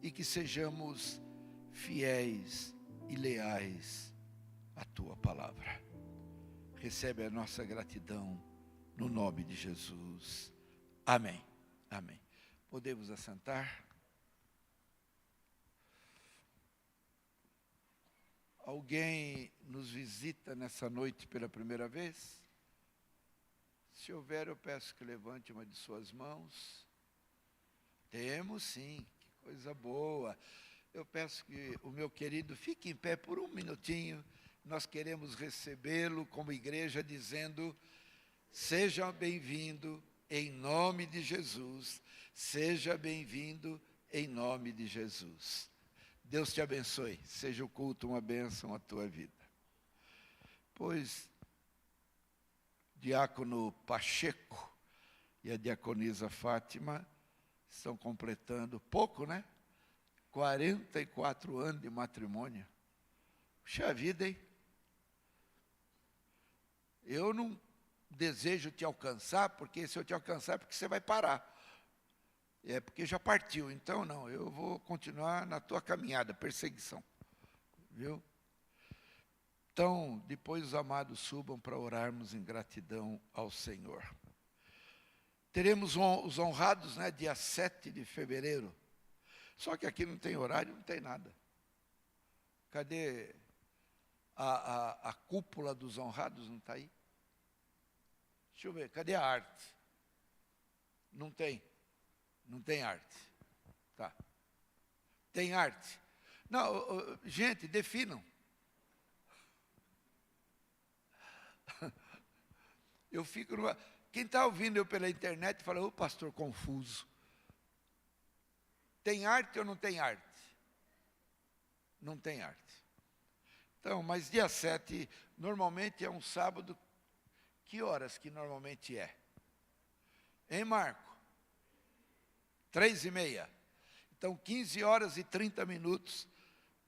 e que sejamos fiéis e leais à tua palavra. Recebe a nossa gratidão no nome de Jesus. Amém. Amém. Podemos assentar? Alguém nos visita nessa noite pela primeira vez? Se houver, eu peço que levante uma de suas mãos. Temos sim, que coisa boa. Eu peço que o meu querido fique em pé por um minutinho. Nós queremos recebê-lo como igreja, dizendo: seja bem-vindo em nome de Jesus. Seja bem-vindo em nome de Jesus. Deus te abençoe. Seja o culto uma bênção à tua vida. Pois diácono Pacheco e a diaconisa Fátima estão completando pouco, né? 44 anos de matrimônio. Puxa vida, hein? Eu não desejo te alcançar, porque se eu te alcançar é porque você vai parar. É porque já partiu. Então, não, eu vou continuar na tua caminhada, perseguição. Viu? Então, depois os amados subam para orarmos em gratidão ao Senhor. Teremos os honrados, né, dia 7 de fevereiro. Só que aqui não tem horário, não tem nada. Cadê a cúpula dos honrados? Não está aí? Deixa eu ver, cadê a arte? Não tem. Não tem arte. Tá. Tem arte? Não, gente, definam. Eu fico numa... Quem está ouvindo eu pela internet fala: ô pastor confuso. Tem arte ou não tem arte? Não tem arte. Então, mas dia 7, normalmente é um sábado. Que horas que normalmente é? Hein, Marco? 3h30. Então, 15 horas e 30 minutos,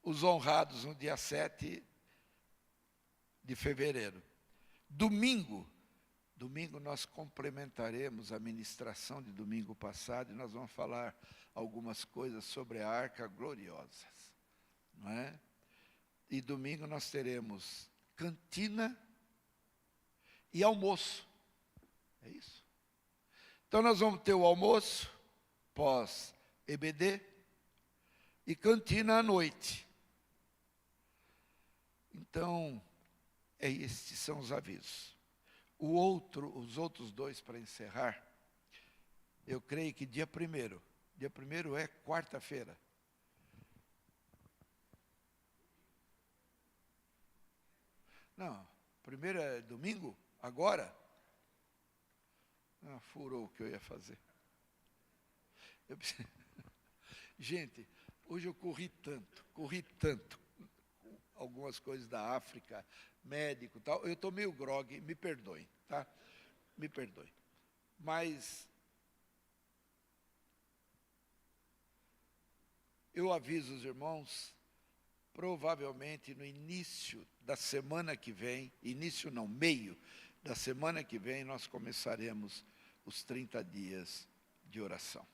os honrados no dia 7 de fevereiro. Domingo nós complementaremos a ministração de domingo passado e nós vamos falar algumas coisas sobre a Arca Gloriosa, não é? E domingo nós teremos cantina e almoço. É isso. Então nós vamos ter o almoço pós-EBD e cantina à noite. Então, estes são os avisos. Os outros dois, para encerrar, eu creio que dia 1º. Dia 1º é quarta-feira. Não, 1º é domingo? Agora? Ah, furou o que eu ia fazer. Gente, hoje eu corri tanto. Algumas coisas da África, médico e tal. Eu estou meio grogue, me perdoem, tá? Me perdoem. Mas eu aviso os irmãos, provavelmente no início da semana que vem, meio da semana que vem, nós começaremos os 30 dias de oração.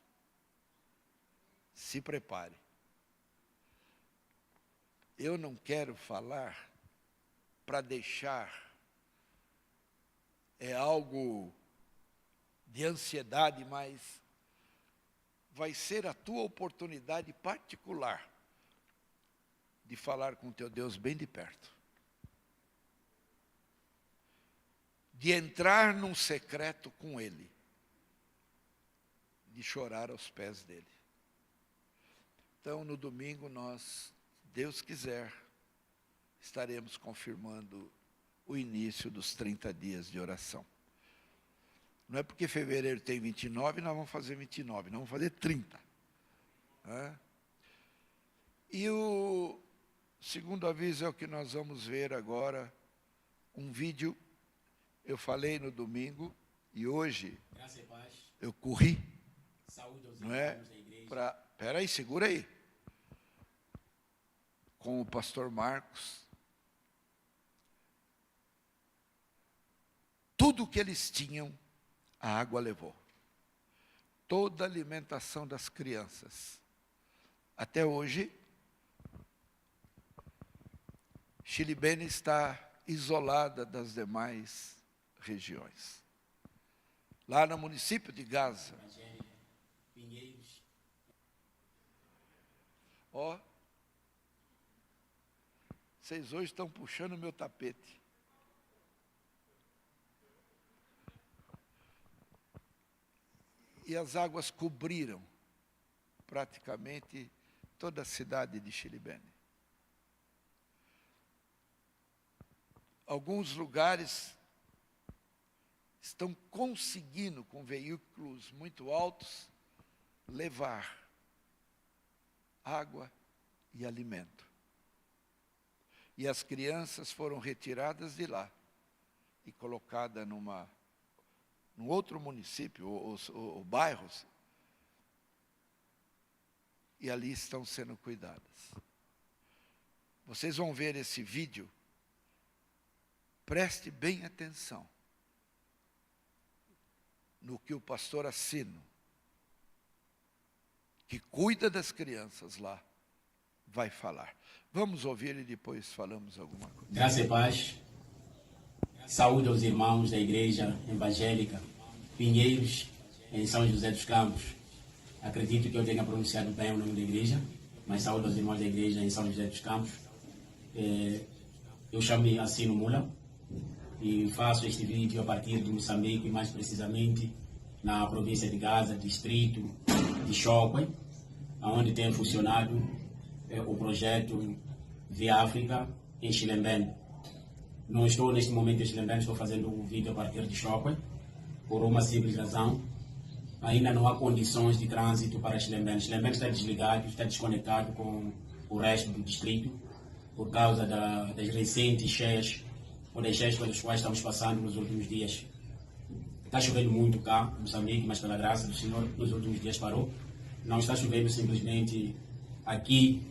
Se prepare. Eu não quero falar para deixar algo de ansiedade, mas vai ser a tua oportunidade particular de falar com o teu Deus bem de perto. De entrar num secreto com Ele. De chorar aos pés dEle. Então, no domingo, nós, Deus quiser, estaremos confirmando o início dos 30 dias de oração. Não é porque fevereiro tem 29, nós vamos fazer 29, nós vamos fazer 30. E o segundo aviso é o que nós vamos ver agora, um vídeo. Eu falei no domingo e hoje eu corri, não é? Espera aí, segura aí. Com o pastor Marcos. Tudo que eles tinham, a água levou. Toda a alimentação das crianças, Até hoje, Chilibene está isolada das demais regiões. Lá no município de Gaza, ó, vocês hoje estão puxando o meu tapete. E as águas cobriram praticamente toda a cidade de Chilibene. Alguns lugares estão conseguindo, com veículos muito altos, levar água e alimento. E as crianças foram retiradas de lá e colocadas num outro município, ou bairros, e ali estão sendo cuidadas. Vocês vão ver esse vídeo, preste bem atenção no que o pastor Assino, que cuida das crianças lá, vai falar. Vamos ouvir e depois falamos alguma coisa. Graça e paz. Saúde aos irmãos da Igreja Evangélica Pinheiros, em São José dos Campos. Acredito que eu tenha pronunciado bem o nome da igreja, mas saúde aos irmãos da Igreja em São José dos Campos. Eu chamo-me Assino Mula e faço este vídeo a partir de Moçambique, mais precisamente na província de Gaza, distrito de Chokwe, onde tem funcionado o projeto Via África em Chilembene. Não estou neste momento em Chilembene, estou fazendo o vídeo a partir de Chokwe, por uma simples razão. Ainda não há condições de trânsito para Chilembene. Chilembene está desligado, está desconectado com o resto do distrito, por causa das recentes cheias, ou das cheias pelas quais estamos passando nos últimos dias. Está chovendo muito cá, em Moçambique, mas pela graça do Senhor, nos últimos dias parou. Não está chovendo simplesmente aqui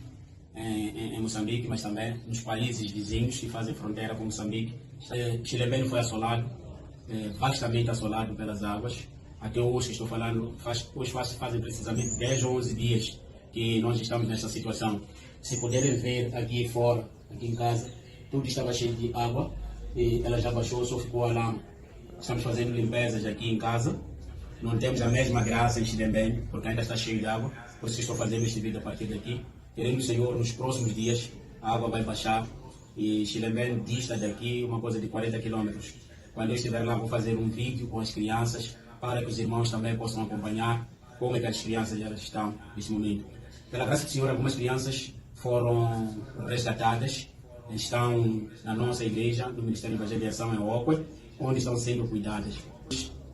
em Moçambique, mas também nos países vizinhos que fazem fronteira com Moçambique. Chilembene foi assolado, vastamente assolado pelas águas. Até hoje que estou falando, hoje fazem precisamente 10 ou 11 dias que nós estamos nessa situação. Se puderem ver aqui fora, aqui em casa, tudo estava cheio de água e ela já baixou, só ficou a lama. Estamos fazendo limpezas aqui em casa. Não temos a mesma graça em Chilembene, porque ainda está cheio de água. Por isso estou fazendo este vídeo a partir daqui. Querendo o Senhor, nos próximos dias, a água vai baixar e Chilembene dista daqui uma coisa de 40 km. Quando eu estiver lá, vou fazer um vídeo com as crianças, para que os irmãos também possam acompanhar como é que as crianças já estão neste momento. Pela graça do Senhor, algumas crianças foram resgatadas, estão na nossa igreja, no Ministério de Evangelização em Okwe, onde estão sendo cuidadas.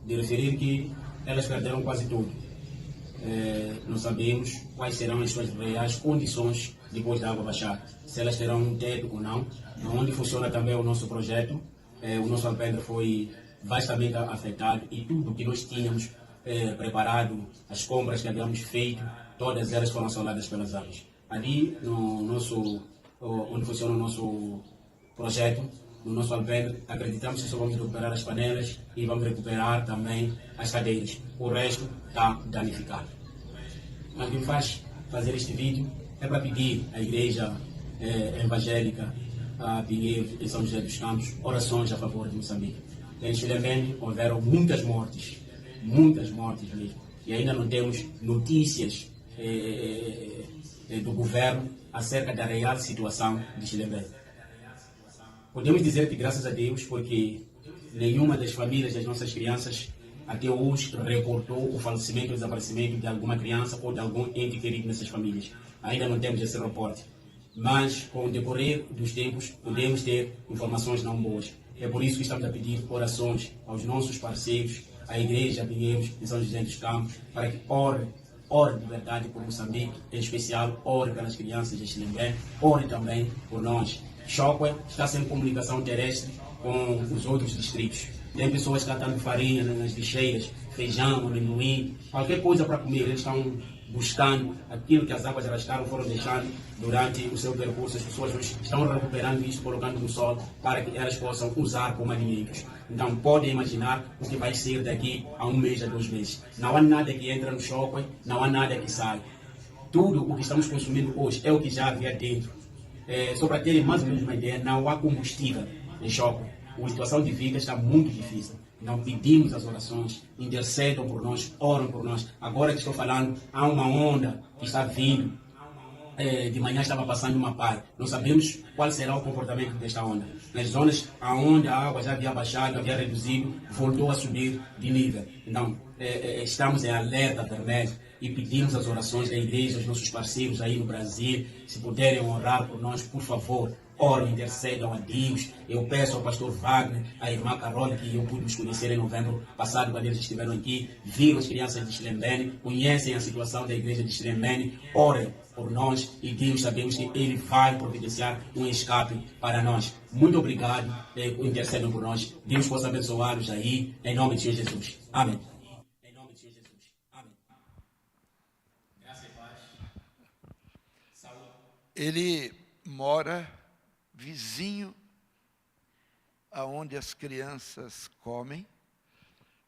De referir que elas perderam quase tudo. Não sabemos quais serão as suas reais condições depois da água baixar. Se elas terão um teto ou não. Onde funciona também o nosso projeto, o nosso alpendre foi vastamente afetado e tudo que nós tínhamos preparado, as compras que havíamos feito, todas elas foram assoladas pelas águas. Ali, onde funciona o nosso projeto, no nosso alpendre, acreditamos que só vamos recuperar as panelas e vamos recuperar também as cadeiras. O resto está danificado. Mas o que me faz fazer este vídeo é para pedir à Igreja Evangélica a Pinheiros, em São José dos Campos, orações a favor de Moçambique. Em Chilembene houveram muitas mortes mesmo. E ainda não temos notícias do governo acerca da real situação de Chilembene. Podemos dizer que graças a Deus, porque nenhuma das famílias das nossas crianças até hoje reportou o falecimento ou desaparecimento de alguma criança ou de algum ente querido nessas famílias. Ainda não temos esse reporte. Mas, com o decorrer dos tempos, podemos ter informações não boas. É por isso que estamos a pedir orações aos nossos parceiros, à Igreja Pinheiros em São José dos Campos, para que ore de verdade por Moçambique, em especial, ore pelas crianças de Chilembene, ore também por nós. Chokwe está sem comunicação terrestre com os outros distritos. Tem pessoas catando farinha nas lixeiras, feijão, amendoim, qualquer coisa para comer. Eles estão buscando aquilo que as águas arrastaram, foram deixando durante o seu percurso. As pessoas hoje estão recuperando isso, colocando no sol, para que elas possam usar como alimentos. Então, podem imaginar o que vai ser daqui a 1 mês, a 2 meses. Não há nada que entra no Chokwe, não há nada que sai. tudo o que estamos consumindo hoje é o que já havia dentro. Só para terem mais ou menos uma ideia, não há combustível em Chocó. A situação de vida está muito difícil. Então pedimos as orações, intercedam por nós, oram por nós. Agora que estou falando, há uma onda que está vindo. De manhã estava passando uma par. Não sabemos qual será o comportamento desta onda. Nas zonas onde a água já havia baixado, havia reduzido, voltou a subir de nível. Então, estamos em alerta vermelho e pedimos as orações da igreja, aos nossos parceiros aí no Brasil, se puderem orar por nós, por favor, oram, intercedam a Deus. Eu peço ao pastor Wagner, à irmã Carol, que eu pude os conhecer em novembro passado, quando eles estiveram aqui, viram as crianças de Xilembene, conhecem a situação da igreja de Xilembene, orem por nós e Deus, sabemos que Ele vai providenciar um escape para nós. Muito obrigado, intercedam por nós. Deus possa abençoá-los aí, em nome de Jesus. Amém. Em nome de Jesus. Amém. Graças e paz. Saúde. Ele mora vizinho aonde as crianças comem,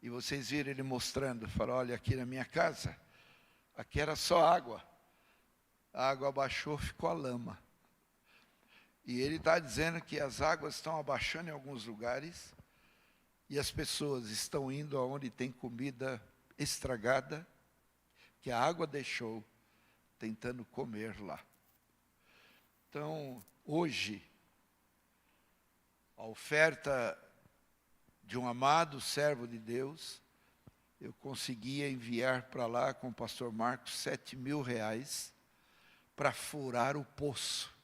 e vocês viram ele mostrando, falou, olha, aqui na minha casa, aqui era só água, a água abaixou, ficou a lama, e ele está dizendo que as águas estão abaixando em alguns lugares, e as pessoas estão indo aonde tem comida estragada, que a água deixou, tentando comer lá. Então, hoje, a oferta de um amado servo de Deus, eu conseguia enviar para lá com o pastor Marcos R$7.000 para furar o poço.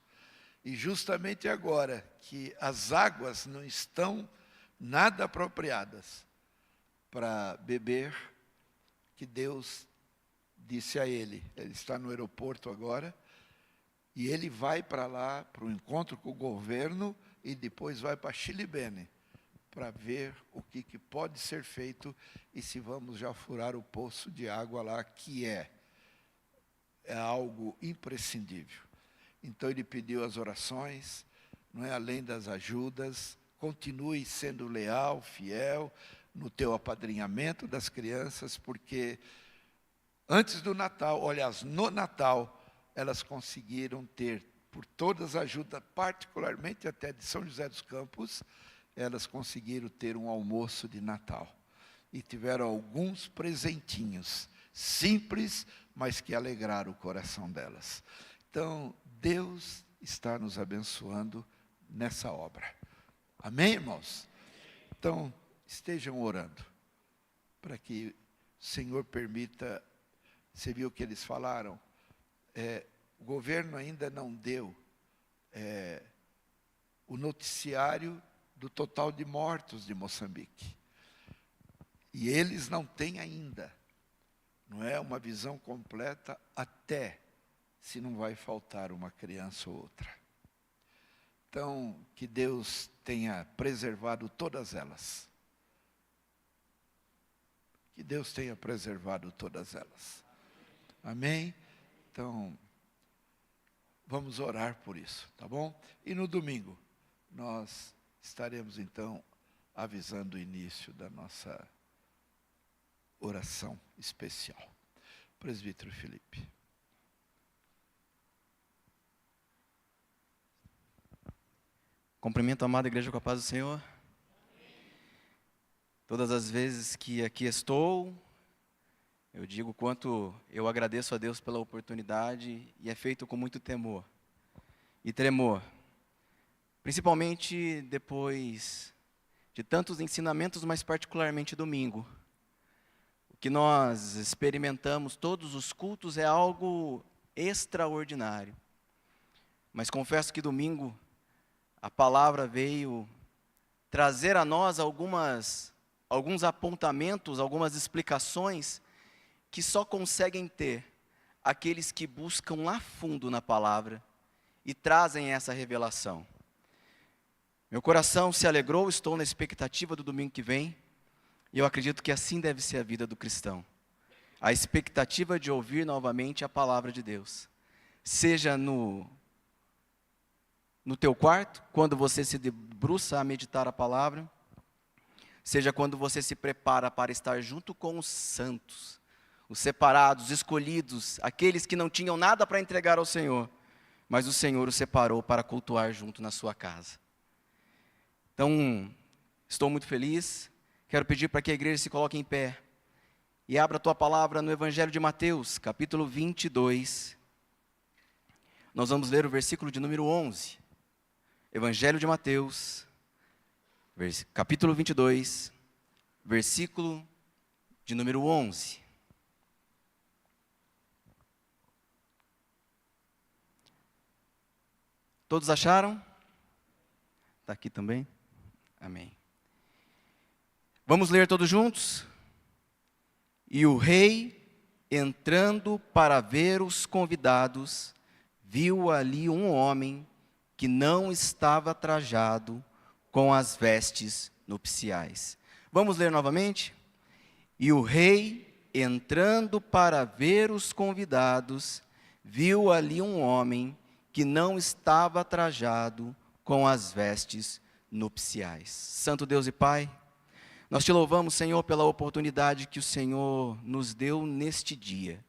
E justamente agora que as águas não estão nada apropriadas para beber, que Deus disse a ele está no aeroporto agora, e ele vai para lá, para o encontro com o governo, e depois vai para Xilembene, para ver o que pode ser feito, e se vamos já furar o poço de água lá, que é algo imprescindível. Então ele pediu as orações, não é, além das ajudas, continue sendo leal, fiel, no teu apadrinhamento das crianças, porque antes do Natal, aliás, no Natal, elas conseguiram ter, por todas as ajudas, particularmente até de São José dos Campos, elas conseguiram ter um almoço de Natal. E tiveram alguns presentinhos, simples, mas que alegraram o coração delas. Então, Deus está nos abençoando nessa obra. Amém, irmãos? Então, estejam orando, para que o Senhor permita. Você viu o que eles falaram? O governo ainda não deu o noticiário do total de mortos de Moçambique. E eles não têm ainda, não é uma visão completa, até se não vai faltar uma criança ou outra. Então, que Deus tenha preservado todas elas. Que Deus tenha preservado todas elas. Amém? Então, vamos orar por isso, tá bom? E no domingo, nós estaremos então avisando o início da nossa oração especial. Presbítero Felipe. Cumprimento a amada igreja com a paz do Senhor. Todas as vezes que aqui estou, eu digo quanto eu agradeço a Deus pela oportunidade, e é feito com muito temor e tremor. Principalmente depois de tantos ensinamentos, mas particularmente domingo. O que nós experimentamos todos os cultos é algo extraordinário. Mas confesso que domingo a palavra veio trazer a nós alguns apontamentos, algumas explicações que só conseguem ter aqueles que buscam lá fundo na palavra e trazem essa revelação. Meu coração se alegrou, estou na expectativa do domingo que vem, e eu acredito que assim deve ser a vida do cristão. A expectativa de ouvir novamente a palavra de Deus. Seja no teu quarto, quando você se debruça a meditar a palavra, seja quando você se prepara para estar junto com os santos, os separados, os escolhidos, aqueles que não tinham nada para entregar ao Senhor, mas o Senhor os separou para cultuar junto na sua casa. Então, estou muito feliz, quero pedir para que a igreja se coloque em pé e abra a tua palavra no Evangelho de Mateus, capítulo 22. Nós vamos ler o versículo de número 11. Evangelho de Mateus, capítulo 22, versículo de número 11. Todos acharam? Está aqui também? Amém. Vamos ler todos juntos? E o rei, entrando para ver os convidados, viu ali um homem que não estava trajado com as vestes nupciais. Vamos ler novamente? E o rei, entrando para ver os convidados, viu ali um homem que não estava trajado com as vestes nupciais. Santo Deus e Pai, nós te louvamos, Senhor, pela oportunidade que o Senhor nos deu neste dia.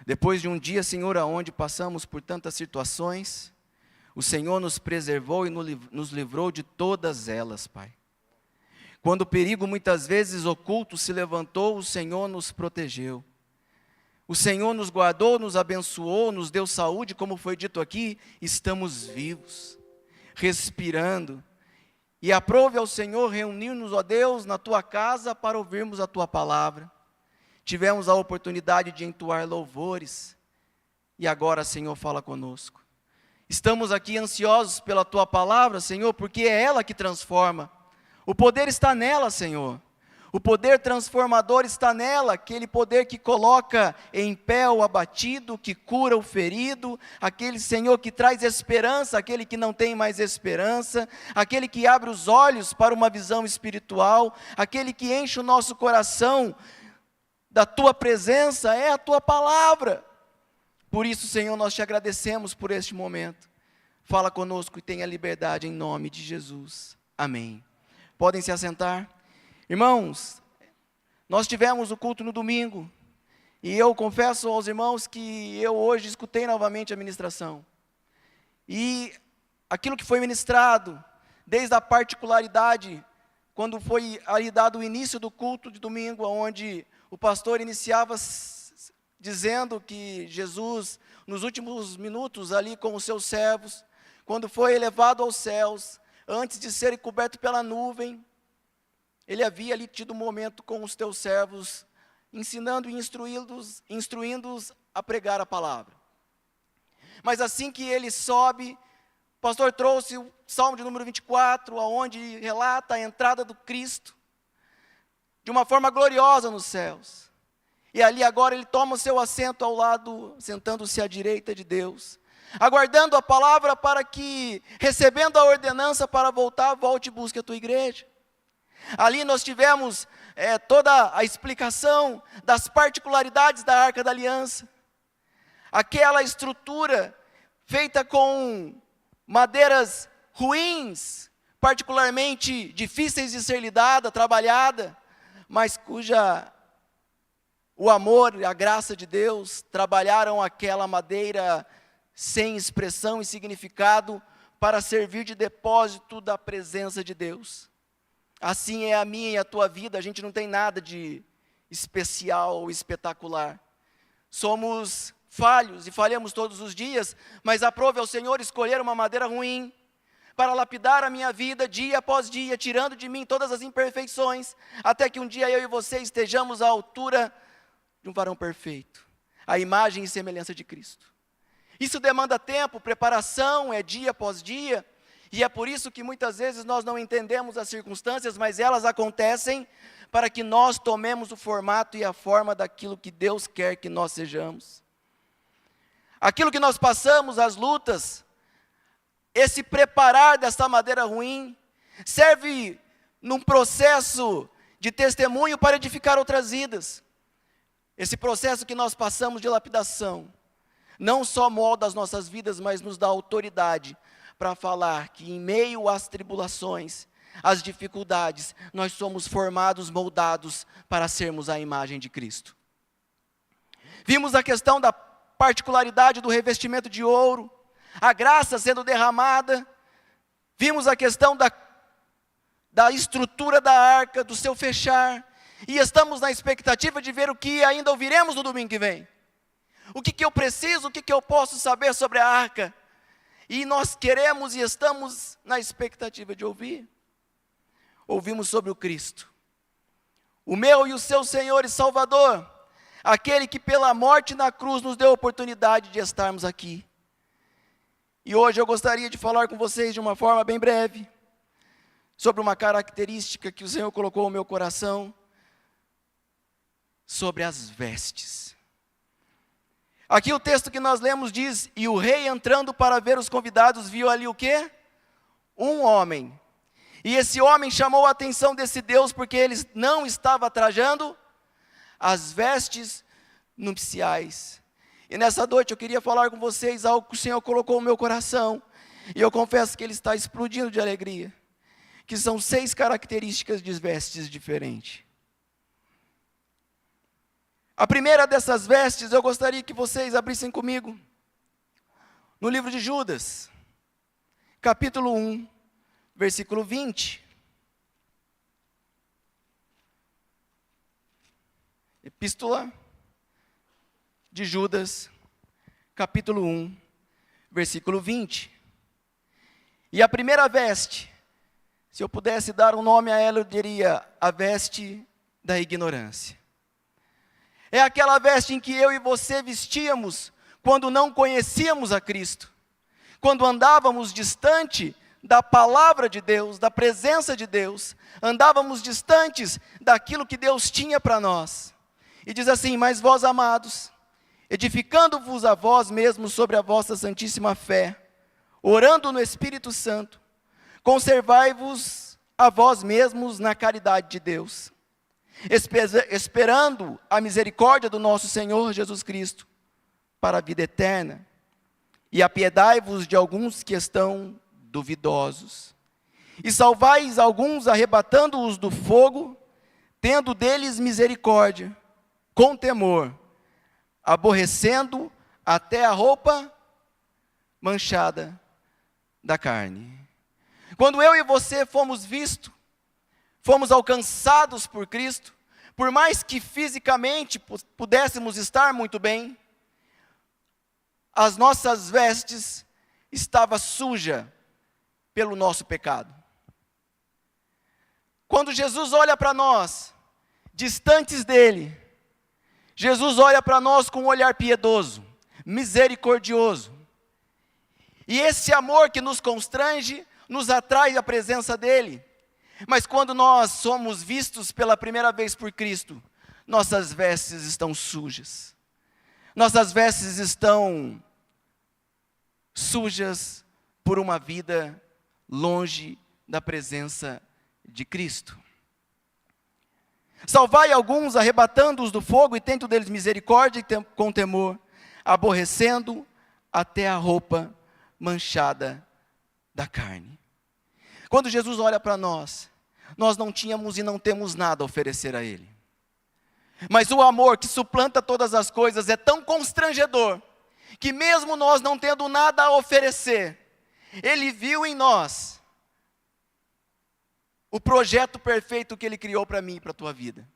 Depois de um dia, Senhor, aonde passamos por tantas situações, o Senhor nos preservou e nos livrou de todas elas, Pai. Quando o perigo muitas vezes oculto se levantou, o Senhor nos protegeu. O Senhor nos guardou, nos abençoou, nos deu saúde, como foi dito aqui, estamos vivos, respirando. E aprove ao Senhor reunir-nos, ó Deus, na Tua casa para ouvirmos a Tua palavra. Tivemos a oportunidade de entoar louvores. E agora, Senhor, fala conosco. Estamos aqui ansiosos pela Tua palavra, Senhor, porque é ela que transforma. O poder está nela, Senhor. O poder transformador está nela, aquele poder que coloca em pé o abatido, que cura o ferido, aquele Senhor que traz esperança, aquele que não tem mais esperança, aquele que abre os olhos para uma visão espiritual, aquele que enche o nosso coração da Tua presença, é a Tua palavra. Por isso, Senhor, nós te agradecemos por este momento. Fala conosco e tenha liberdade em nome de Jesus. Amém. Podem se assentar. Irmãos, nós tivemos o culto no domingo, e eu confesso aos irmãos que eu hoje escutei novamente a ministração. E aquilo que foi ministrado, desde a particularidade, quando foi ali dado o início do culto de domingo, onde o pastor iniciava dizendo que Jesus, nos últimos minutos ali com os seus servos, quando foi elevado aos céus, antes de ser coberto pela nuvem, ele havia ali tido um momento com os teus servos, ensinando e instruindo-os a pregar a palavra. Mas assim que ele sobe, o pastor trouxe o Salmo de número 24, onde relata a entrada do Cristo, de uma forma gloriosa nos céus. E ali agora ele toma o seu assento ao lado, sentando-se à direita de Deus, aguardando a palavra para que, recebendo a ordenança para voltar, volte e busque a tua igreja. Ali nós tivemos toda a explicação das particularidades da Arca da Aliança. Aquela estrutura feita com madeiras ruins, particularmente difíceis de ser lidada, trabalhada, mas cuja o amor e a graça de Deus trabalharam aquela madeira sem expressão e significado para servir de depósito da presença de Deus. Assim é a minha e a tua vida, a gente não tem nada de especial ou espetacular. Somos falhos e falhamos todos os dias, mas aprove ao Senhor escolher uma madeira ruim para lapidar a minha vida dia após dia, tirando de mim todas as imperfeições, até que um dia eu e você estejamos à altura de um varão perfeito, a imagem e semelhança de Cristo. Isso demanda tempo, preparação, é dia após dia, e é por isso que muitas vezes nós não entendemos as circunstâncias, mas elas acontecem para que nós tomemos o formato e a forma daquilo que Deus quer que nós sejamos. Aquilo que nós passamos, as lutas, esse preparar dessa madeira ruim, serve num processo de testemunho para edificar outras vidas. Esse processo que nós passamos de lapidação, não só molda as nossas vidas, mas nos dá autoridade para falar que em meio às tribulações, às dificuldades, nós somos formados, moldados para sermos a imagem de Cristo. Vimos a questão da particularidade do revestimento de ouro, a graça sendo derramada. Vimos a questão da estrutura da arca, do seu fechar. E estamos na expectativa de ver o que ainda ouviremos no domingo que vem. O que eu preciso, o que eu posso saber sobre a arca. E nós queremos e estamos na expectativa de ouvir. Ouvimos sobre o Cristo, o meu e o seu Senhor e Salvador, aquele que pela morte na cruz nos deu a oportunidade de estarmos aqui. E hoje eu gostaria de falar com vocês de uma forma bem breve, sobre uma característica que o Senhor colocou no meu coração, sobre as vestes. Aqui o texto que nós lemos diz: e o rei entrando para ver os convidados, viu ali o quê? Um homem. E esse homem chamou a atenção desse Deus, porque ele não estava trajando as vestes nupciais. E nessa noite eu queria falar com vocês algo que o Senhor colocou no meu coração, e eu confesso que ele está explodindo de alegria, que são 6 características de vestes diferentes. A primeira dessas vestes, eu gostaria que vocês abrissem comigo, no livro de Judas, capítulo 1, versículo 20. Epístola de Judas, capítulo 1, versículo 20. E a primeira veste, se eu pudesse dar um nome a ela, eu diria a veste da ignorância. É aquela veste em que eu e você vestíamos quando não conhecíamos a Cristo, quando andávamos distante da palavra de Deus, da presença de Deus, andávamos distantes daquilo que Deus tinha para nós. E diz assim: mas vós, amados, edificando-vos a vós mesmos sobre a vossa santíssima fé, orando no Espírito Santo, conservai-vos a vós mesmos na caridade de Deus, esperando a misericórdia do nosso Senhor Jesus Cristo, para a vida eterna, e apiedai-vos de alguns que estão duvidosos, e salvais alguns, arrebatando-os do fogo, tendo deles misericórdia, com temor, aborrecendo até a roupa manchada da carne. Quando eu e você fomos vistos, fomos alcançados por Cristo, por mais que fisicamente pudéssemos estar muito bem, as nossas vestes estavam sujas pelo nosso pecado. Quando Jesus olha para nós, distantes dele, Jesus olha para nós com um olhar piedoso, misericordioso. E esse amor que nos constrange, nos atrai à presença dele. Mas quando nós somos vistos pela primeira vez por Cristo, nossas vestes estão sujas. Nossas vestes estão sujas por uma vida longe da presença de Cristo. Salvai alguns, arrebatando-os do fogo, e tendo deles misericórdia e com temor, aborrecendo até a roupa manchada da carne. Quando Jesus olha para nós, nós não tínhamos e não temos nada a oferecer a Ele. Mas o amor que suplanta todas as coisas é tão constrangedor, que mesmo nós não tendo nada a oferecer, Ele viu em nós o projeto perfeito que Ele criou para mim e para a tua vida.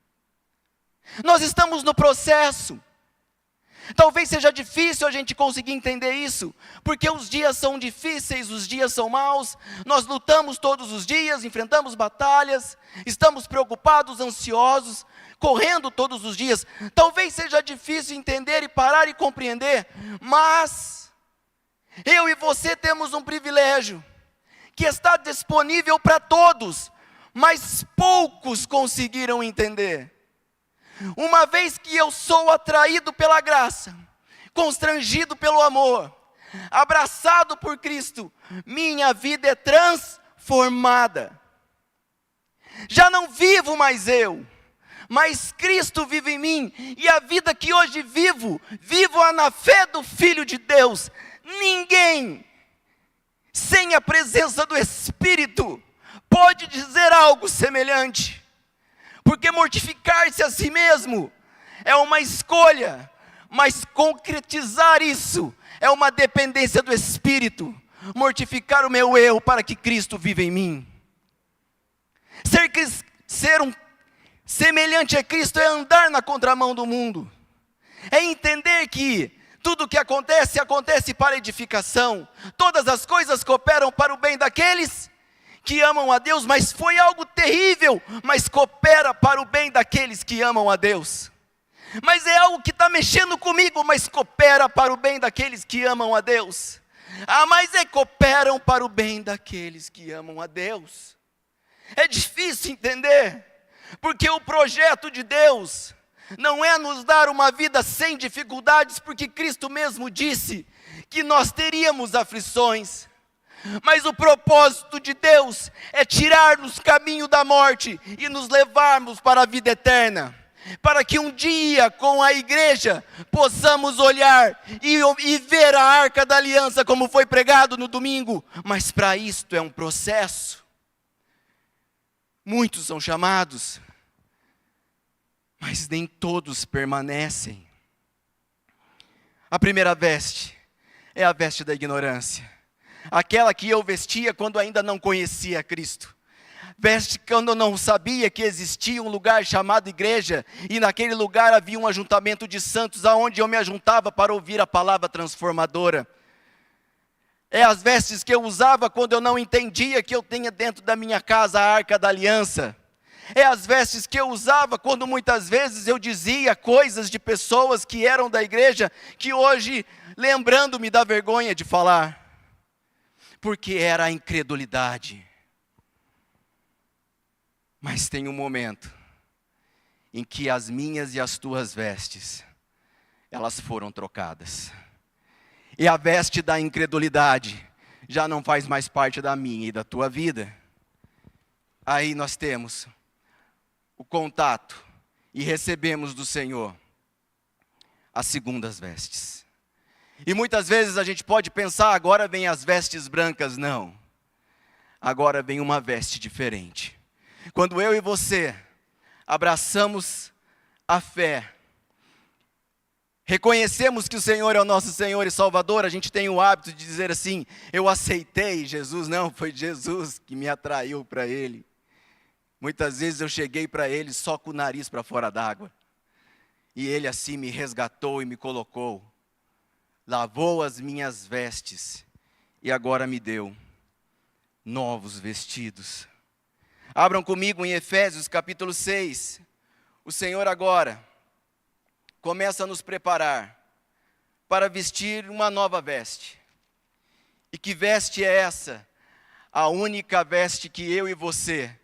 Nós estamos no processo. Talvez seja difícil a gente conseguir entender isso, porque os dias são difíceis, os dias são maus, nós lutamos todos os dias, enfrentamos batalhas, estamos preocupados, ansiosos, correndo todos os dias. Talvez seja difícil entender e parar e compreender, mas eu e você temos um privilégio, que está disponível para todos, mas poucos conseguiram entender. Uma vez que eu sou atraído pela graça, constrangido pelo amor, abraçado por Cristo, minha vida é transformada. Já não vivo mais eu, mas Cristo vive em mim, e a vida que hoje vivo-a na fé do Filho de Deus. Ninguém, sem a presença do Espírito, pode dizer algo semelhante. Porque mortificar-se a si mesmo é uma escolha, Mas concretizar isso é uma dependência do Espírito. Mortificar o meu eu para que Cristo viva em mim. Ser semelhante a Cristo é andar na contramão do mundo. É entender que tudo que acontece, acontece para edificação. Todas as coisas cooperam para o bem daqueles que amam a Deus, mas foi algo terrível, mas coopera para o bem daqueles que amam a Deus. Mas é algo que está mexendo comigo, mas coopera para o bem daqueles que amam a Deus. Mas cooperam para o bem daqueles que amam a Deus. É difícil entender, porque o projeto de Deus não é nos dar uma vida sem dificuldades, porque Cristo mesmo disse que nós teríamos aflições. Mas o propósito de Deus é tirar-nos caminho da morte e nos levarmos para a vida eterna. Para que um dia com a igreja possamos olhar e ver a Arca da Aliança como foi pregado no domingo. Mas para isto é um processo. Muitos são chamados, mas nem todos permanecem. A primeira veste é a veste da ignorância. Aquela que eu vestia quando ainda não conhecia Cristo. Veste quando eu não sabia que existia um lugar chamado igreja, e naquele lugar havia um ajuntamento de santos, aonde eu me ajuntava para ouvir a palavra transformadora. É as vestes que eu usava quando eu não entendia que eu tinha dentro da minha casa a Arca da Aliança. É as vestes que eu usava quando muitas vezes eu dizia coisas de pessoas que eram da igreja, que hoje, lembrando-me, dá vergonha de falar. Porque era a incredulidade. Mas tem um momento em que as minhas e as tuas vestes, elas foram trocadas. E a veste da incredulidade já não faz mais parte da minha e da tua vida. Aí nós temos o contato e recebemos do Senhor as segundas vestes. E muitas vezes a gente pode pensar, agora vem as vestes brancas. Não. Agora vem uma veste diferente. Quando eu e você abraçamos a fé, reconhecemos que o Senhor é o nosso Senhor e Salvador, a gente tem o hábito de dizer assim, eu aceitei Jesus. Não, foi Jesus que me atraiu para Ele. Muitas vezes eu cheguei para Ele só com o nariz para fora d'água. E Ele assim me resgatou e me colocou. Lavou as minhas vestes e agora me deu novos vestidos. Abram comigo em Efésios capítulo 6. O Senhor agora começa a nos preparar para vestir uma nova veste. E que veste é essa? A única veste que eu e você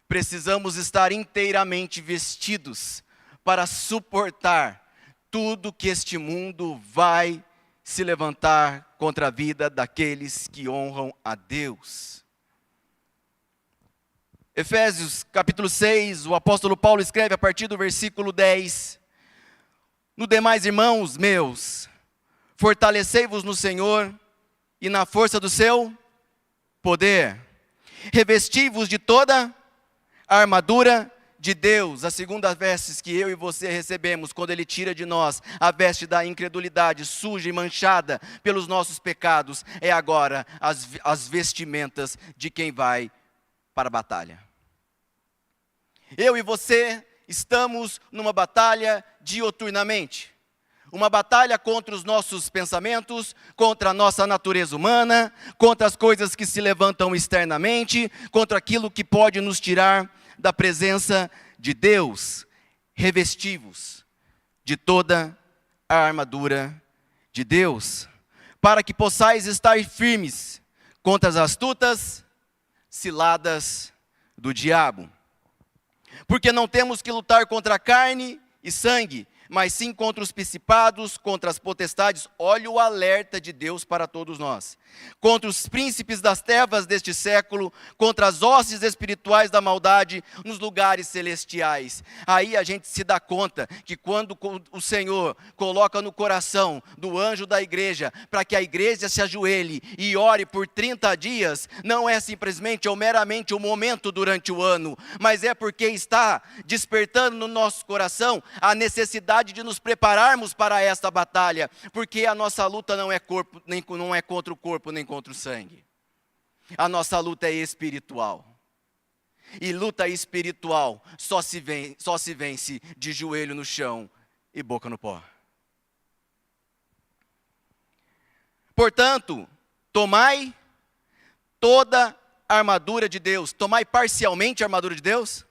precisamos estar inteiramente vestidos para suportar tudo que este mundo vai se levantar contra a vida daqueles que honram a Deus. Efésios capítulo 6, o apóstolo Paulo escreve a partir do versículo 10. No demais, irmãos meus, fortalecei-vos no Senhor e na força do seu poder. Revesti-vos de toda a armadura de Deus, a segunda veste que eu e você recebemos quando Ele tira de nós a veste da incredulidade, suja e manchada pelos nossos pecados, é agora as vestimentas de quem vai para a batalha. Eu e você estamos numa batalha dioturnamente. Uma batalha contra os nossos pensamentos, contra a nossa natureza humana, contra as coisas que se levantam externamente, contra aquilo que pode nos tirar da presença de Deus. Revesti-vos de toda a armadura de Deus, para que possais estar firmes contra as astutas ciladas do diabo. Porque não temos que lutar contra carne e sangue, mas sim contra os principados, contra as potestades. Olha o alerta de Deus para todos nós. Contra os príncipes das trevas deste século, contra as hostes espirituais da maldade nos lugares celestiais. Aí a gente se dá conta que quando o Senhor coloca no coração do anjo da igreja, para que a igreja se ajoelhe e ore por 30 dias, não é simplesmente ou meramente um momento durante o ano, mas é porque está despertando no nosso coração a necessidade necessidade de nos prepararmos para esta batalha, porque a nossa luta não é contra o corpo nem contra o sangue. A nossa luta é espiritual. E luta espiritual só se vence de joelho no chão e boca no pó. Portanto, tomai toda a armadura de Deus. Tomai parcialmente a armadura de Deus?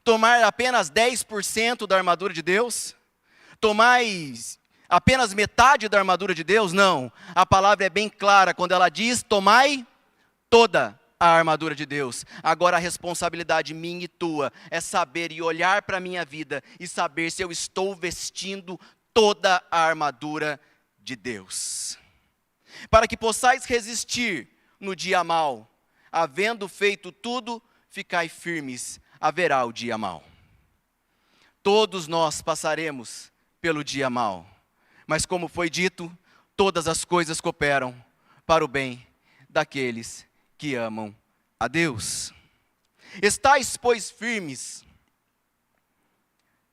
Tomar apenas 10% da armadura de Deus? Tomai apenas metade da armadura de Deus? Não. A palavra é bem clara quando ela diz: tomai toda a armadura de Deus. Agora a responsabilidade minha e tua é saber e olhar para a minha vida e saber se eu estou vestindo toda a armadura de Deus. Para que possais resistir no dia mau, havendo feito tudo, ficai firmes, haverá o dia mau. Todos nós passaremos pelo dia mau, mas como foi dito, todas as coisas cooperam para o bem daqueles que amam a Deus. Estais, pois, firmes.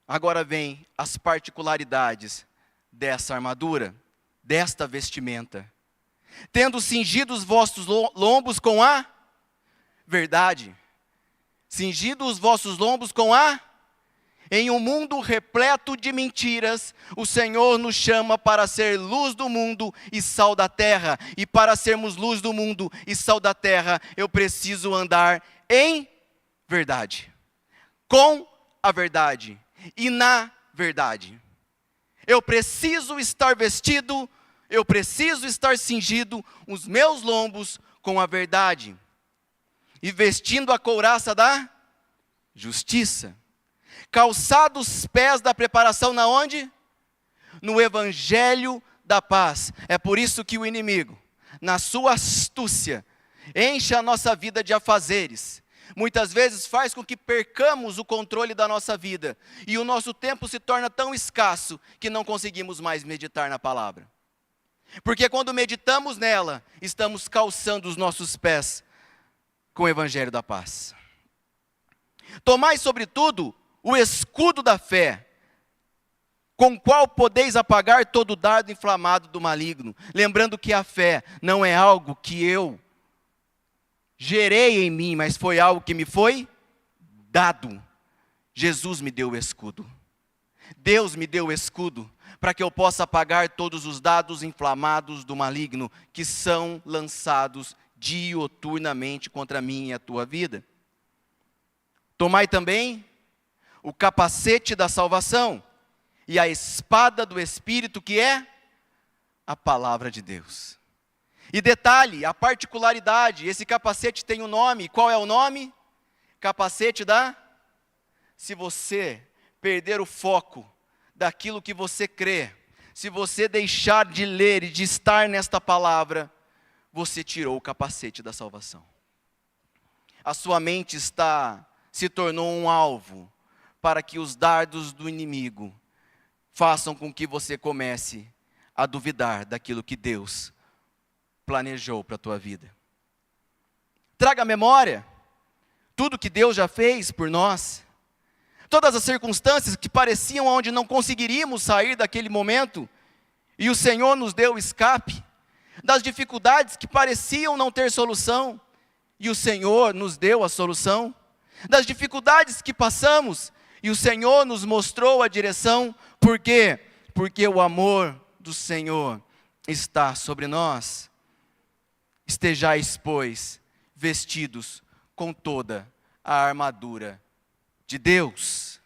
Agora vem as particularidades dessa armadura, desta vestimenta. Tendo cingido os vossos lombos com a verdade. Cingido os vossos lombos com a... Em um mundo repleto de mentiras, o Senhor nos chama para ser luz do mundo e sal da terra. E para sermos luz do mundo e sal da terra, eu preciso andar em verdade. Com a verdade e na verdade. Eu preciso estar vestido, eu preciso estar cingido os meus lombos com a verdade. E vestindo a couraça da justiça. Calçado os pés da preparação na onde? No evangelho da paz. É por isso que o inimigo, na sua astúcia, enche a nossa vida de afazeres. Muitas vezes faz com que percamos o controle da nossa vida. E o nosso tempo se torna tão escasso que não conseguimos mais meditar na palavra. Porque quando meditamos nela, estamos calçando os nossos pés com o evangelho da paz. Tomai, sobretudo, o escudo da fé, com o qual podeis apagar todo o dardo inflamado do maligno. Lembrando que a fé não é algo que eu gerei em mim, mas foi algo que me foi dado. Jesus me deu o escudo. Deus me deu o escudo para que eu possa apagar todos os dardos inflamados do maligno que são lançados diuturnamente contra mim e a tua vida. Tomai também o capacete da salvação e a espada do Espírito, que é a palavra de Deus. E detalhe, a particularidade, esse capacete tem um nome. Qual é o nome? Capacete da... Se você perder o foco daquilo que você crê, se você deixar de ler e de estar nesta palavra, você tirou o capacete da salvação. A sua mente se tornou um alvo para que os dardos do inimigo façam com que você comece a duvidar daquilo que Deus planejou para a tua vida. Traga à memória tudo que Deus já fez por nós, todas as circunstâncias que pareciam onde não conseguiríamos sair daquele momento, e o Senhor nos deu escape, das dificuldades que pareciam não ter solução, e o Senhor nos deu a solução, das dificuldades que passamos, e o Senhor nos mostrou a direção. Por quê? Porque o amor do Senhor está sobre nós. Estejais, pois, vestidos com toda a armadura de Deus.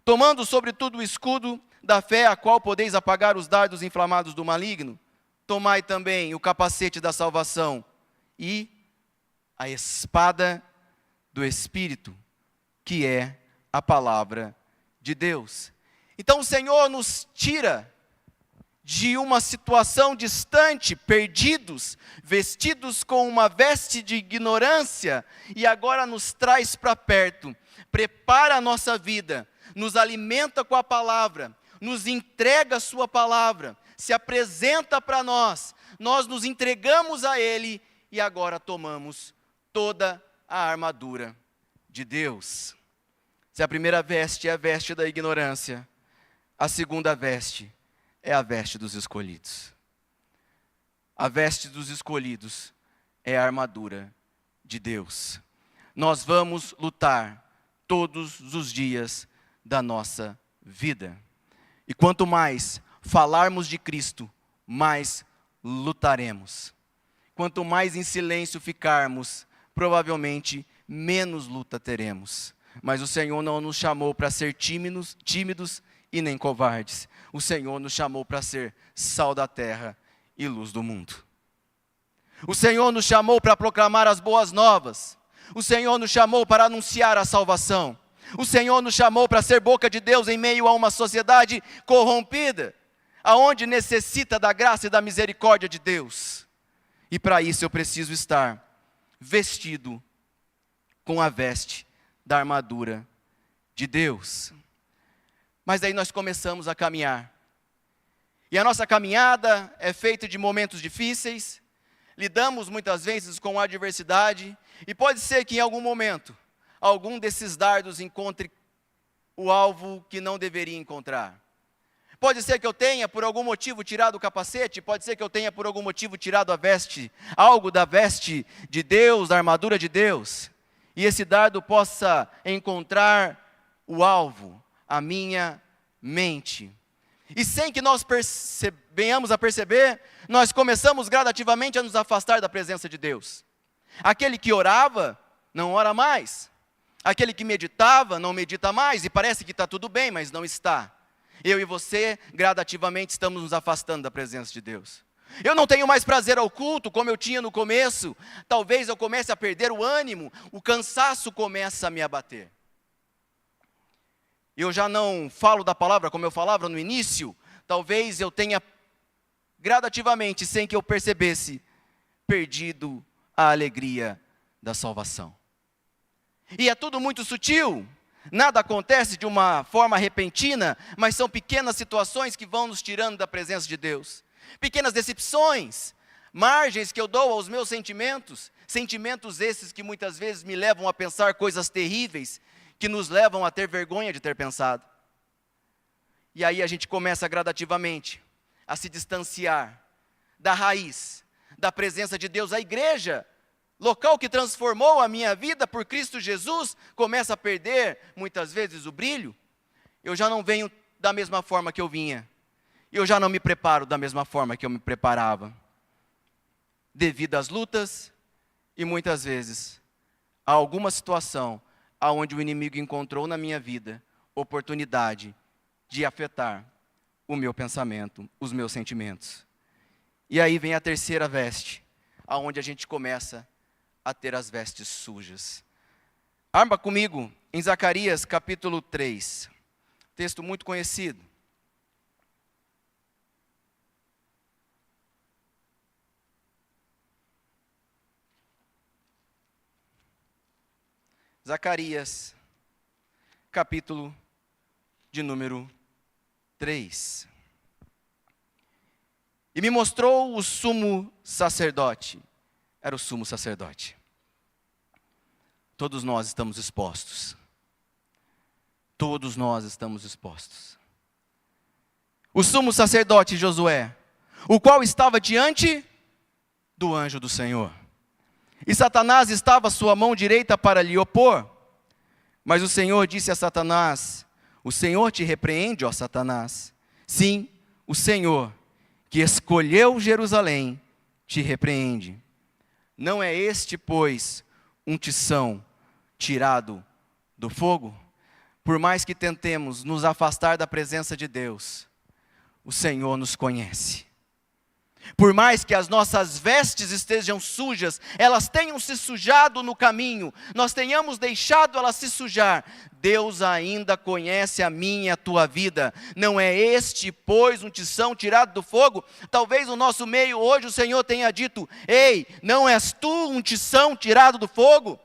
Tomando sobretudo o escudo da fé, a qual podeis apagar os dardos inflamados do maligno, tomai também o capacete da salvação e a espada do Espírito, que é a palavra de Deus. Então o Senhor nos tira de uma situação distante, perdidos, vestidos com uma veste de ignorância, e agora nos traz para perto, prepara a nossa vida, nos alimenta com a palavra, nos entrega a sua palavra, se apresenta para nós, nós nos entregamos a Ele, e agora tomamos toda a armadura de Deus. Se a primeira veste é a veste da ignorância, A segunda veste é a veste dos escolhidos. A veste dos escolhidos é a armadura de Deus. Nós vamos lutar todos os dias da nossa vida. E quanto mais falarmos de Cristo, mais lutaremos. Quanto mais em silêncio ficarmos, provavelmente menos luta teremos. Mas o Senhor não nos chamou para ser tímidos e nem covardes. O Senhor nos chamou para ser sal da terra e luz do mundo. O Senhor nos chamou para proclamar as boas novas. O Senhor nos chamou para anunciar a salvação. O Senhor nos chamou para ser boca de Deus em meio a uma sociedade corrompida, aonde necessita da graça e da misericórdia de Deus. E para isso eu preciso estar vestido com a veste da armadura de Deus. Mas aí nós começamos a caminhar. E a nossa caminhada é feita de momentos difíceis, lidamos muitas vezes com a adversidade, e pode ser que em algum momento, algum desses dardos encontre o alvo que não deveria encontrar. Pode ser que eu tenha por algum motivo tirado o capacete, pode ser que eu tenha por algum motivo tirado a veste, algo da veste de Deus, da armadura de Deus, e esse dardo possa encontrar o alvo, a minha mente. E sem que nós venhamos a perceber, nós começamos gradativamente a nos afastar da presença de Deus. Aquele que orava, não ora mais. Aquele que meditava, não medita mais. E parece que está tudo bem, mas não está. Eu e você, gradativamente, estamos nos afastando da presença de Deus. Eu não tenho mais prazer ao culto, como eu tinha no começo. Talvez eu comece a perder o ânimo, o cansaço começa a me abater. Eu já não falo da palavra como eu falava no início. Talvez eu tenha, gradativamente, sem que eu percebesse, perdido a alegria da salvação. E é tudo muito sutil, nada acontece de uma forma repentina, mas são pequenas situações que vão nos tirando da presença de Deus. Pequenas decepções, margens que eu dou aos meus sentimentos, sentimentos esses que muitas vezes me levam a pensar coisas terríveis, que nos levam a ter vergonha de ter pensado. E aí a gente começa gradativamente a se distanciar da raiz, da presença de Deus. A igreja, local que transformou a minha vida por Cristo Jesus, começa a perder muitas vezes o brilho. Eu já não venho da mesma forma que eu vinha. Eu já não me preparo da mesma forma que eu me preparava. Devido às lutas e muitas vezes a alguma situação aonde o inimigo encontrou na minha vida oportunidade de afetar o meu pensamento, os meus sentimentos. E aí vem a terceira veste, aonde a gente começa a ter as vestes sujas. Abra comigo em Zacarias capítulo 3, texto muito conhecido. Zacarias, capítulo de número 3. E me mostrou o sumo sacerdote. Era o sumo sacerdote. Todos nós estamos expostos. Todos nós estamos expostos. O sumo sacerdote Josué, o qual estava diante do anjo do Senhor. E Satanás estava à sua mão direita para lhe opor. Mas o Senhor disse a Satanás: o Senhor te repreende, ó Satanás. Sim, o Senhor, que escolheu Jerusalém, te repreende. Não é este, pois, um tição tirado do fogo? Por mais que tentemos nos afastar da presença de Deus, o Senhor nos conhece. Por mais que as nossas vestes estejam sujas, elas tenham se sujado no caminho, nós tenhamos deixado elas se sujar, Deus ainda conhece a minha e a tua vida. Não é este, pois, um tição tirado do fogo? Talvez no nosso meio hoje o Senhor tenha dito: ei, não és tu um tição tirado do fogo?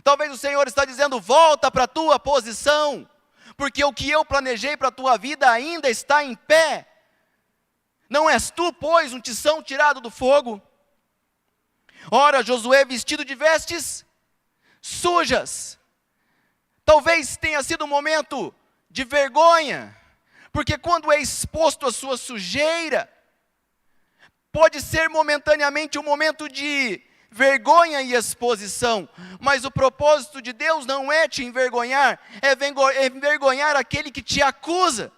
Talvez o Senhor está dizendo: volta para a tua posição, porque o que eu planejei para a tua vida ainda está em pé. Não és tu, pois, um tição tirado do fogo? Ora, Josué vestido de vestes sujas. Talvez tenha sido um momento de vergonha, Porque quando é exposto à sua sujeira, pode ser momentaneamente um momento de vergonha e exposição, mas o propósito de Deus não é te envergonhar, é envergonhar aquele que te acusa.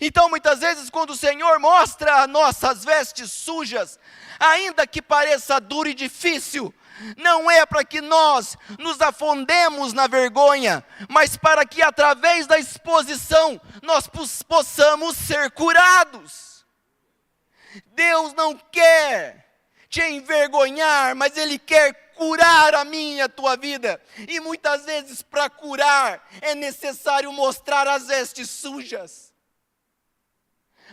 Então, muitas vezes, quando o Senhor mostra as nossas vestes sujas, ainda que pareça duro e difícil, não é para que nós nos afundemos na vergonha, mas para que através da exposição nós possamos ser curados. Deus não quer te envergonhar, mas Ele quer curar a minha e a tua vida. E muitas vezes para curar é necessário mostrar as vestes sujas.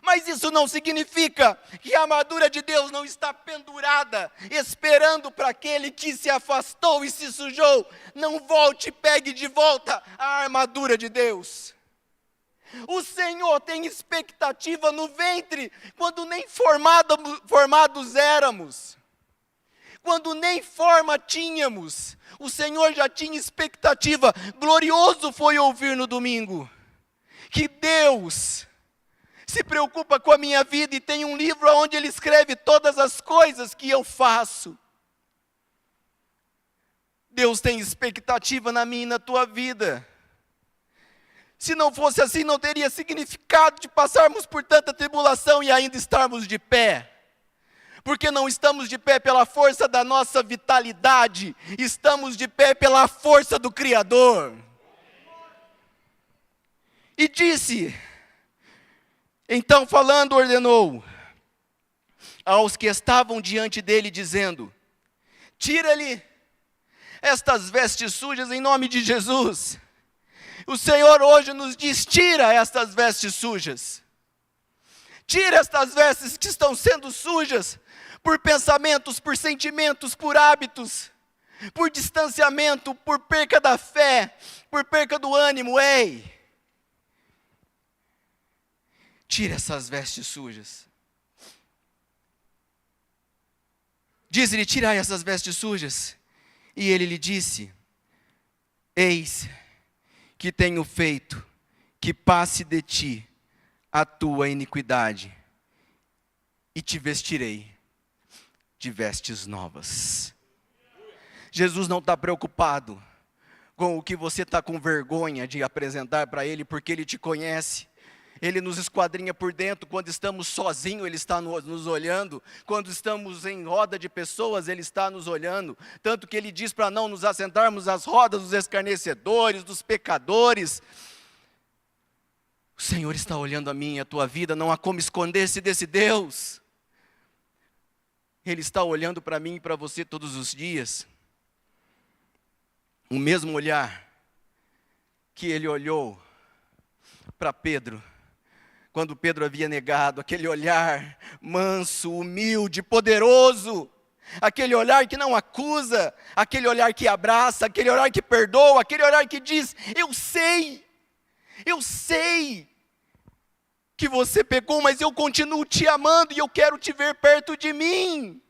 Mas isso não significa que a armadura de Deus não está pendurada, esperando para aquele que se afastou e se sujou. Não volte e pegue de volta a armadura de Deus. O Senhor tem expectativa no ventre, quando nem formados éramos. Quando nem forma tínhamos, o Senhor já tinha expectativa. Glorioso foi ouvir no domingo que Deus se preocupa com a minha vida e tem um livro onde Ele escreve todas as coisas que eu faço. Deus tem expectativa na minha e na tua vida. Se não fosse assim, não teria significado de passarmos por tanta tribulação e ainda estarmos de pé. Porque não estamos de pé pela força da nossa vitalidade, estamos de pé pela força do Criador. E disse, então falando, ordenou aos que estavam diante dele, dizendo: tira-lhe estas vestes sujas em nome de Jesus. O Senhor hoje nos diz: tira estas vestes sujas. Tira estas vestes que estão sendo sujas por pensamentos, por sentimentos, por hábitos, por distanciamento, por perca da fé, por perca do ânimo. Ei! Tira essas vestes sujas. Diz-lhe: tirai essas vestes sujas. E ele lhe disse: eis que tenho feito que passe de ti a tua iniquidade, e te vestirei de vestes novas. Jesus não está preocupado com o que você está com vergonha de apresentar para Ele, porque Ele te conhece. Ele nos esquadrinha por dentro. Quando estamos sozinhos, Ele está nos olhando. Quando estamos em roda de pessoas, Ele está nos olhando. Tanto que Ele diz para não nos assentarmos às rodas dos escarnecedores, dos pecadores. O Senhor está olhando a mim e a tua vida. Não há como esconder-se desse Deus. Ele está olhando para mim e para você todos os dias. O mesmo olhar que Ele olhou para Pedro, quando Pedro havia negado, aquele olhar manso, humilde, poderoso, aquele olhar que não acusa, aquele olhar que abraça, aquele olhar que perdoa, aquele olhar que diz: eu sei que você pecou, mas eu continuo te amando e eu quero te ver perto de mim.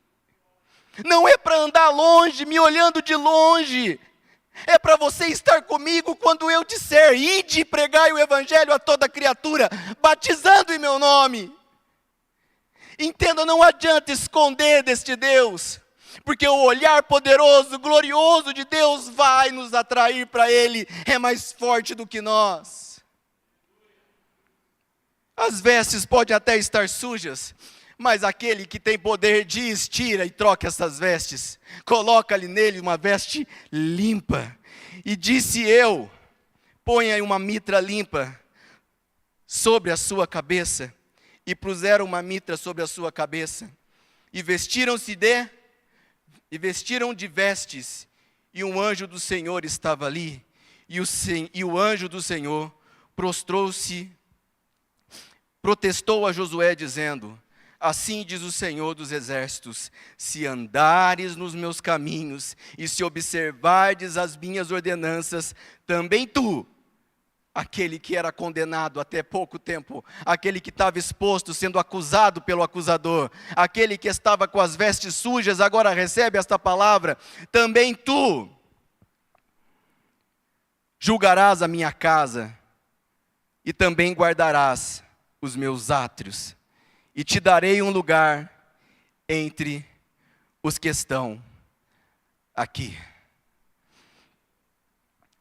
Não é para andar longe, me olhando de longe. É para você estar comigo quando eu disser: ide e pregai o evangelho a toda criatura, batizando em meu nome. Entenda, não adianta esconder deste Deus, porque o olhar poderoso, glorioso de Deus vai nos atrair para Ele, é mais forte do que nós. As vestes podem até estar sujas, mas aquele que tem poder diz: tira e troca essas vestes, coloca-lhe nele uma veste limpa. E disse eu: ponha uma mitra limpa sobre a sua cabeça. E puseram uma mitra sobre a sua cabeça, e vestiram de vestes, e um anjo do Senhor estava ali, e o anjo do Senhor protestou a Josué, dizendo: assim diz o Senhor dos exércitos: se andares nos meus caminhos, e se observardes as minhas ordenanças, também tu, aquele que era condenado até pouco tempo, aquele que estava exposto, sendo acusado pelo acusador, aquele que estava com as vestes sujas, agora recebe esta palavra: também tu julgarás a minha casa e também guardarás os meus átrios, e te darei um lugar entre os que estão aqui.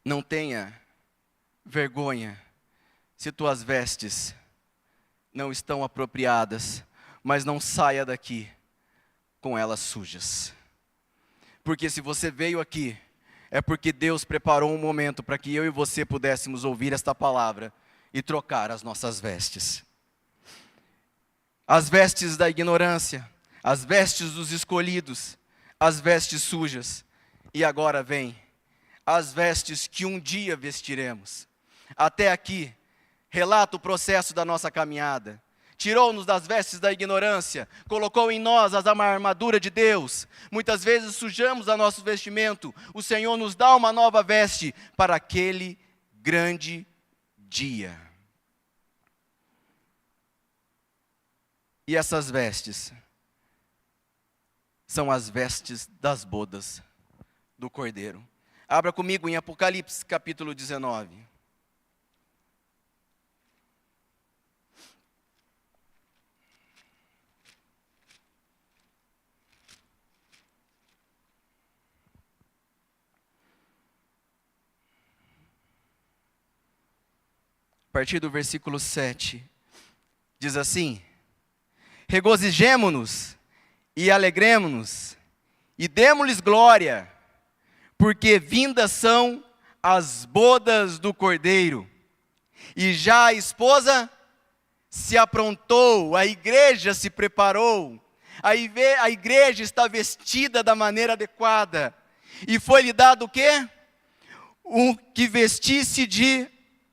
Não tenha vergonha se tuas vestes não estão apropriadas, mas não saia daqui com elas sujas. Porque se você veio aqui, é porque Deus preparou um momento para que eu e você pudéssemos ouvir esta palavra e trocar as nossas vestes. As vestes da ignorância, as vestes dos escolhidos, as vestes sujas. E agora vem as vestes que um dia vestiremos. Até aqui, relata o processo da nossa caminhada. Tirou-nos das vestes da ignorância, colocou em nós a armadura de Deus. Muitas vezes sujamos a nosso vestimento. O Senhor nos dá uma nova veste para aquele grande dia. E essas vestes são as vestes das bodas do Cordeiro. Abra comigo em Apocalipse capítulo 19. A partir do versículo 7, diz assim: regozijemo-nos e alegremo-nos e demo-lhes glória, porque vindas são as bodas do Cordeiro, e já a esposa se aprontou, a igreja se preparou, a igreja está vestida da maneira adequada, e foi-lhe dado o quê?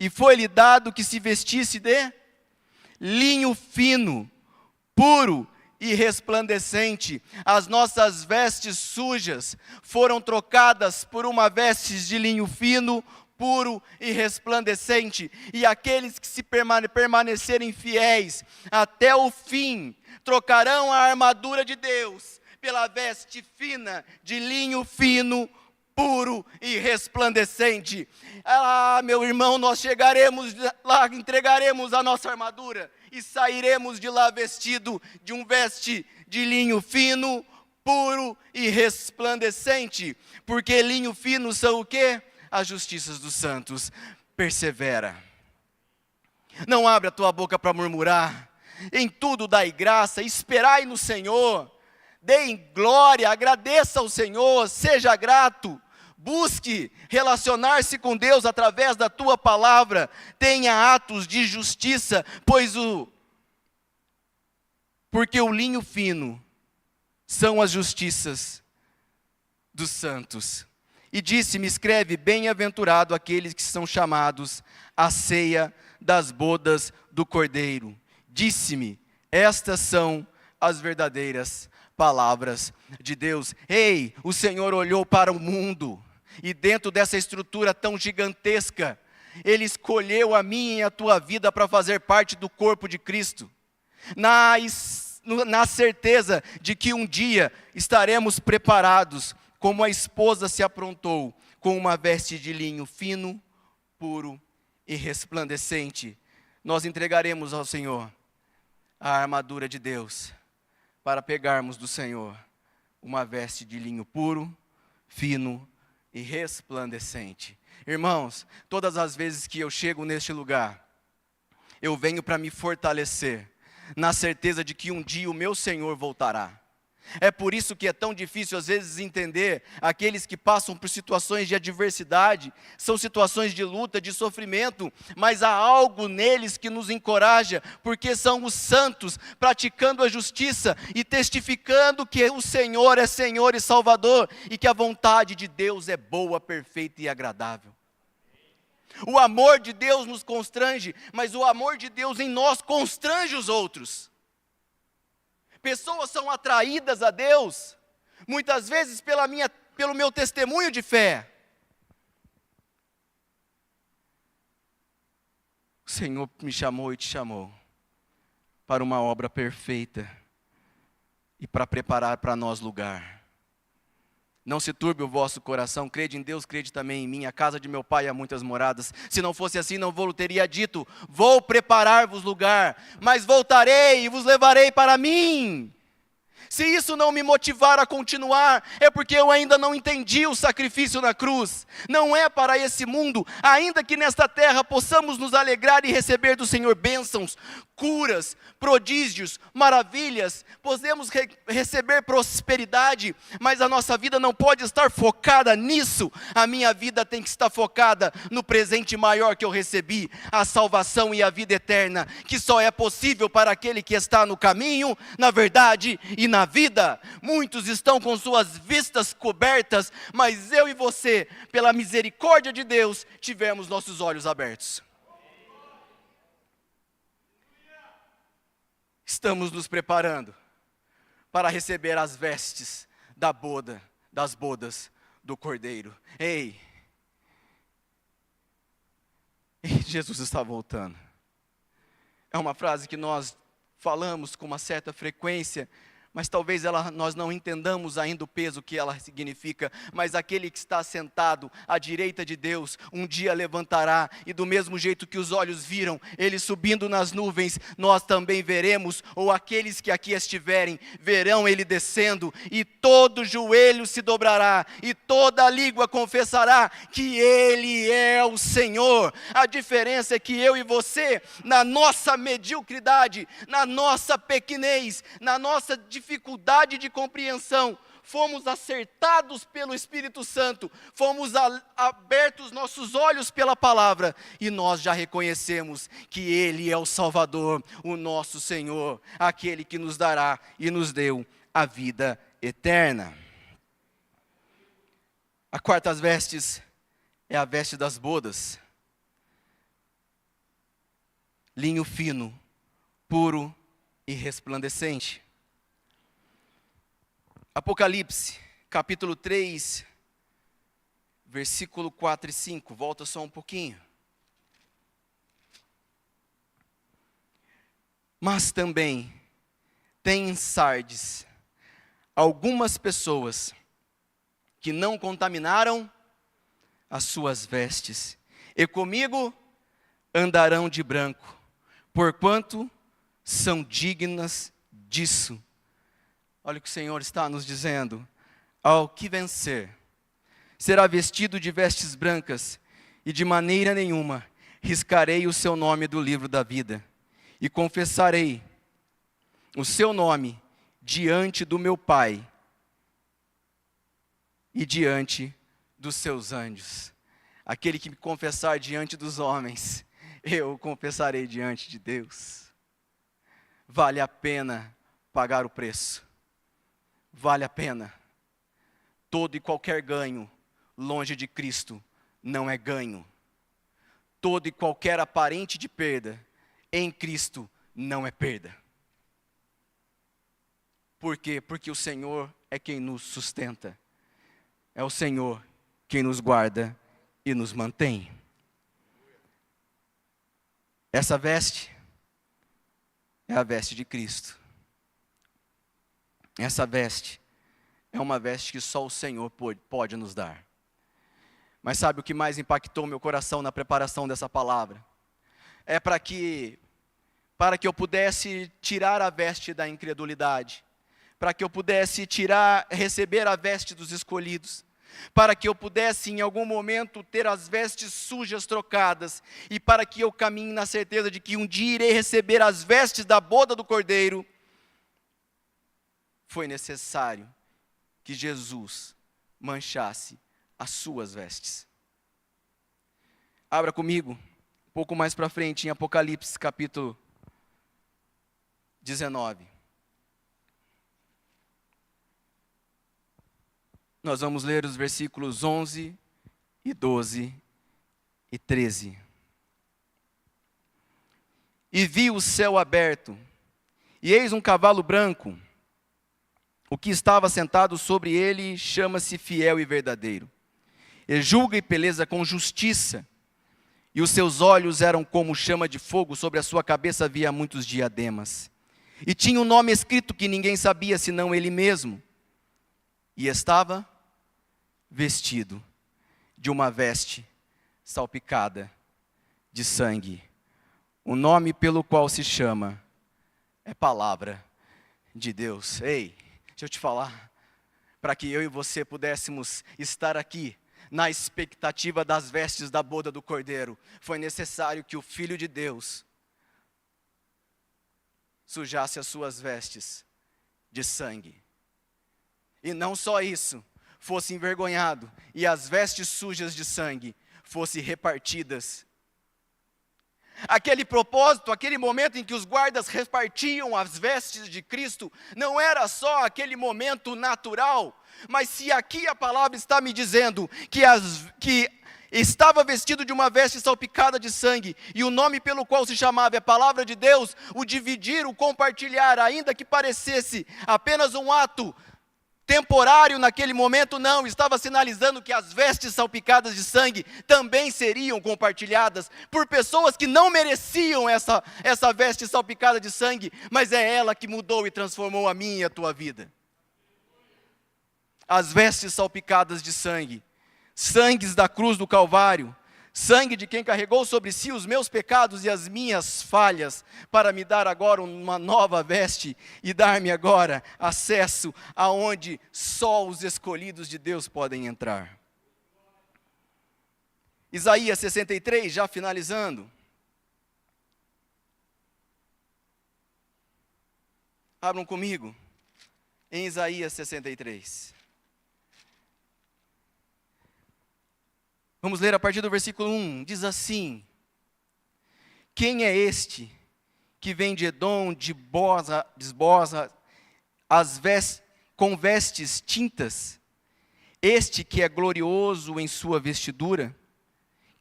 E foi-lhe dado que se vestisse de linho fino, puro e resplandecente. As nossas vestes sujas foram trocadas por uma veste de linho fino, puro e resplandecente. E aqueles que se permanecerem fiéis até o fim, trocarão a armadura de Deus pela veste fina de linho fino, puro e resplandecente. Ah, meu irmão, nós chegaremos lá, entregaremos a nossa armadura e sairemos de lá vestido de um veste de linho fino, puro e resplandecente. Porque linho fino são o quê? As justiças dos santos. Persevera. Não abre a tua boca para murmurar. Em tudo dai graça, esperai no Senhor. Deem glória, agradeça ao Senhor, seja grato. Busque relacionar-se com Deus através da tua palavra. Tenha atos de justiça, porque o linho fino são as justiças dos santos. E disse-me: escreve, bem-aventurado aqueles que são chamados à ceia das bodas do Cordeiro. Disse-me: estas são as verdadeiras palavras de Deus. Ei, o Senhor olhou para o mundo, e dentro dessa estrutura tão gigantesca, Ele escolheu a minha e a tua vida para fazer parte do corpo de Cristo, na certeza de que um dia estaremos preparados, como a esposa se aprontou, com uma veste de linho fino, puro e resplandecente. Nós entregaremos ao Senhor a armadura de Deus, para pegarmos do Senhor uma veste de linho puro, fino e resplandecente. Irmãos, todas as vezes que eu chego neste lugar, eu venho para me fortalecer, na certeza de que um dia o meu Senhor voltará. É por isso que é tão difícil às vezes entender aqueles que passam por situações de adversidade, são situações de luta, de sofrimento, mas há algo neles que nos encoraja, porque são os santos praticando a justiça e testificando que o Senhor é Senhor e Salvador, e que a vontade de Deus é boa, perfeita e agradável. O amor de Deus nos constrange, mas o amor de Deus em nós constrange os outros. Pessoas são atraídas a Deus, muitas vezes pelo meu testemunho de fé. O Senhor me chamou e te chamou para uma obra perfeita e para preparar para nós lugar. Não se turbe o vosso coração, crede em Deus, crede também em mim. A casa de meu pai há muitas moradas. Se não fosse assim, não vou teria dito: vou preparar-vos lugar, mas voltarei e vos levarei para mim. Se isso não me motivar a continuar, é porque eu ainda não entendi o sacrifício na cruz. Não é para esse mundo, ainda que nesta terra possamos nos alegrar e receber do Senhor bênçãos, curas, prodígios, maravilhas, podemos receber prosperidade, mas a nossa vida não pode estar focada nisso. A minha vida tem que estar focada no presente maior que eu recebi, a salvação e a vida eterna, que só é possível para aquele que está no caminho, na verdade e na vida. Muitos estão com suas vistas cobertas, mas eu e você, pela misericórdia de Deus, tivemos nossos olhos abertos. Estamos nos preparando para receber as vestes das bodas do Cordeiro. Ei, Jesus está voltando. É uma frase que nós falamos com uma certa frequência, mas talvez nós não entendamos ainda o peso que ela significa. Mas aquele que está sentado à direita de Deus, um dia levantará, e do mesmo jeito que os olhos viram ele subindo nas nuvens, nós também veremos, ou aqueles que aqui estiverem, verão ele descendo, e todo joelho se dobrará, e toda língua confessará que ele é o Senhor. A diferença é que eu e você, na nossa mediocridade, na nossa pequenez, na nossa dificuldade de compreensão, fomos acertados pelo Espírito Santo, fomos abertos nossos olhos pela palavra, e nós já reconhecemos que Ele é o Salvador, o nosso Senhor, aquele que nos dará e nos deu a vida eterna. A quarta vestes é a veste das bodas, linho fino, puro e resplandecente. Apocalipse, capítulo 3, versículo 4 e 5, volta só um pouquinho. Mas também tem em Sardes algumas pessoas que não contaminaram as suas vestes, e comigo andarão de branco, porquanto são dignas disso. Olha o que o Senhor está nos dizendo: ao que vencer, será vestido de vestes brancas, e de maneira nenhuma riscarei o seu nome do livro da vida, e confessarei o seu nome diante do meu Pai, e diante dos seus anjos. Aquele que me confessar diante dos homens, eu o confessarei diante de Deus. Vale a pena pagar o preço. Vale a pena. Todo e qualquer ganho longe de Cristo não é ganho. Todo e qualquer aparente de perda em Cristo não é perda. Por quê? Porque o Senhor é quem nos sustenta. É o Senhor quem nos guarda e nos mantém. Essa veste é a veste de Cristo. Essa veste é uma veste que só o Senhor pode nos dar. Mas sabe o que mais impactou meu coração na preparação dessa palavra? É para que eu pudesse tirar a veste da incredulidade, para que eu pudesse receber a veste dos escolhidos, para que eu pudesse em algum momento ter as vestes sujas trocadas, e para que eu caminhe na certeza de que um dia irei receber as vestes da boda do Cordeiro. Foi necessário que Jesus manchasse as suas vestes. Abra comigo, um pouco mais para frente, em Apocalipse, capítulo 19. Nós vamos ler os versículos 11 e 12 e 13. E vi o céu aberto, e eis um cavalo branco. O que estava sentado sobre ele chama-se Fiel e Verdadeiro. Ele julga e peleja com justiça, e os seus olhos eram como chama de fogo, sobre a sua cabeça havia muitos diademas. E tinha um nome escrito que ninguém sabia senão ele mesmo. E estava vestido de uma veste salpicada de sangue. O nome pelo qual se chama é Palavra de Deus. Ei, deixa eu te falar, para que eu e você pudéssemos estar aqui, na expectativa das vestes da boda do Cordeiro, foi necessário que o Filho de Deus sujasse as suas vestes de sangue. E não só isso, fosse envergonhado e as vestes sujas de sangue fossem repartidas. Aquele propósito, aquele momento em que os guardas repartiam as vestes de Cristo, não era só aquele momento natural, mas se aqui a palavra está me dizendo que estava vestido de uma veste salpicada de sangue, e o nome pelo qual se chamava é Palavra de Deus, o dividir, o compartilhar, ainda que parecesse apenas um ato temporário naquele momento, não, estava sinalizando que as vestes salpicadas de sangue também seriam compartilhadas por pessoas que não mereciam essa veste salpicada de sangue, mas é ela que mudou e transformou a minha e a tua vida. As vestes salpicadas de sangue, sangues da cruz do Calvário, sangue de quem carregou sobre si os meus pecados e as minhas falhas, para me dar agora uma nova veste e dar-me agora acesso aonde só os escolhidos de Deus podem entrar. Isaías 63, já finalizando. Abram comigo em Isaías 63. Vamos ler a partir do versículo 1, diz assim: quem é este que vem de Edom, desbosa com vestes tintas? Este que é glorioso em sua vestidura,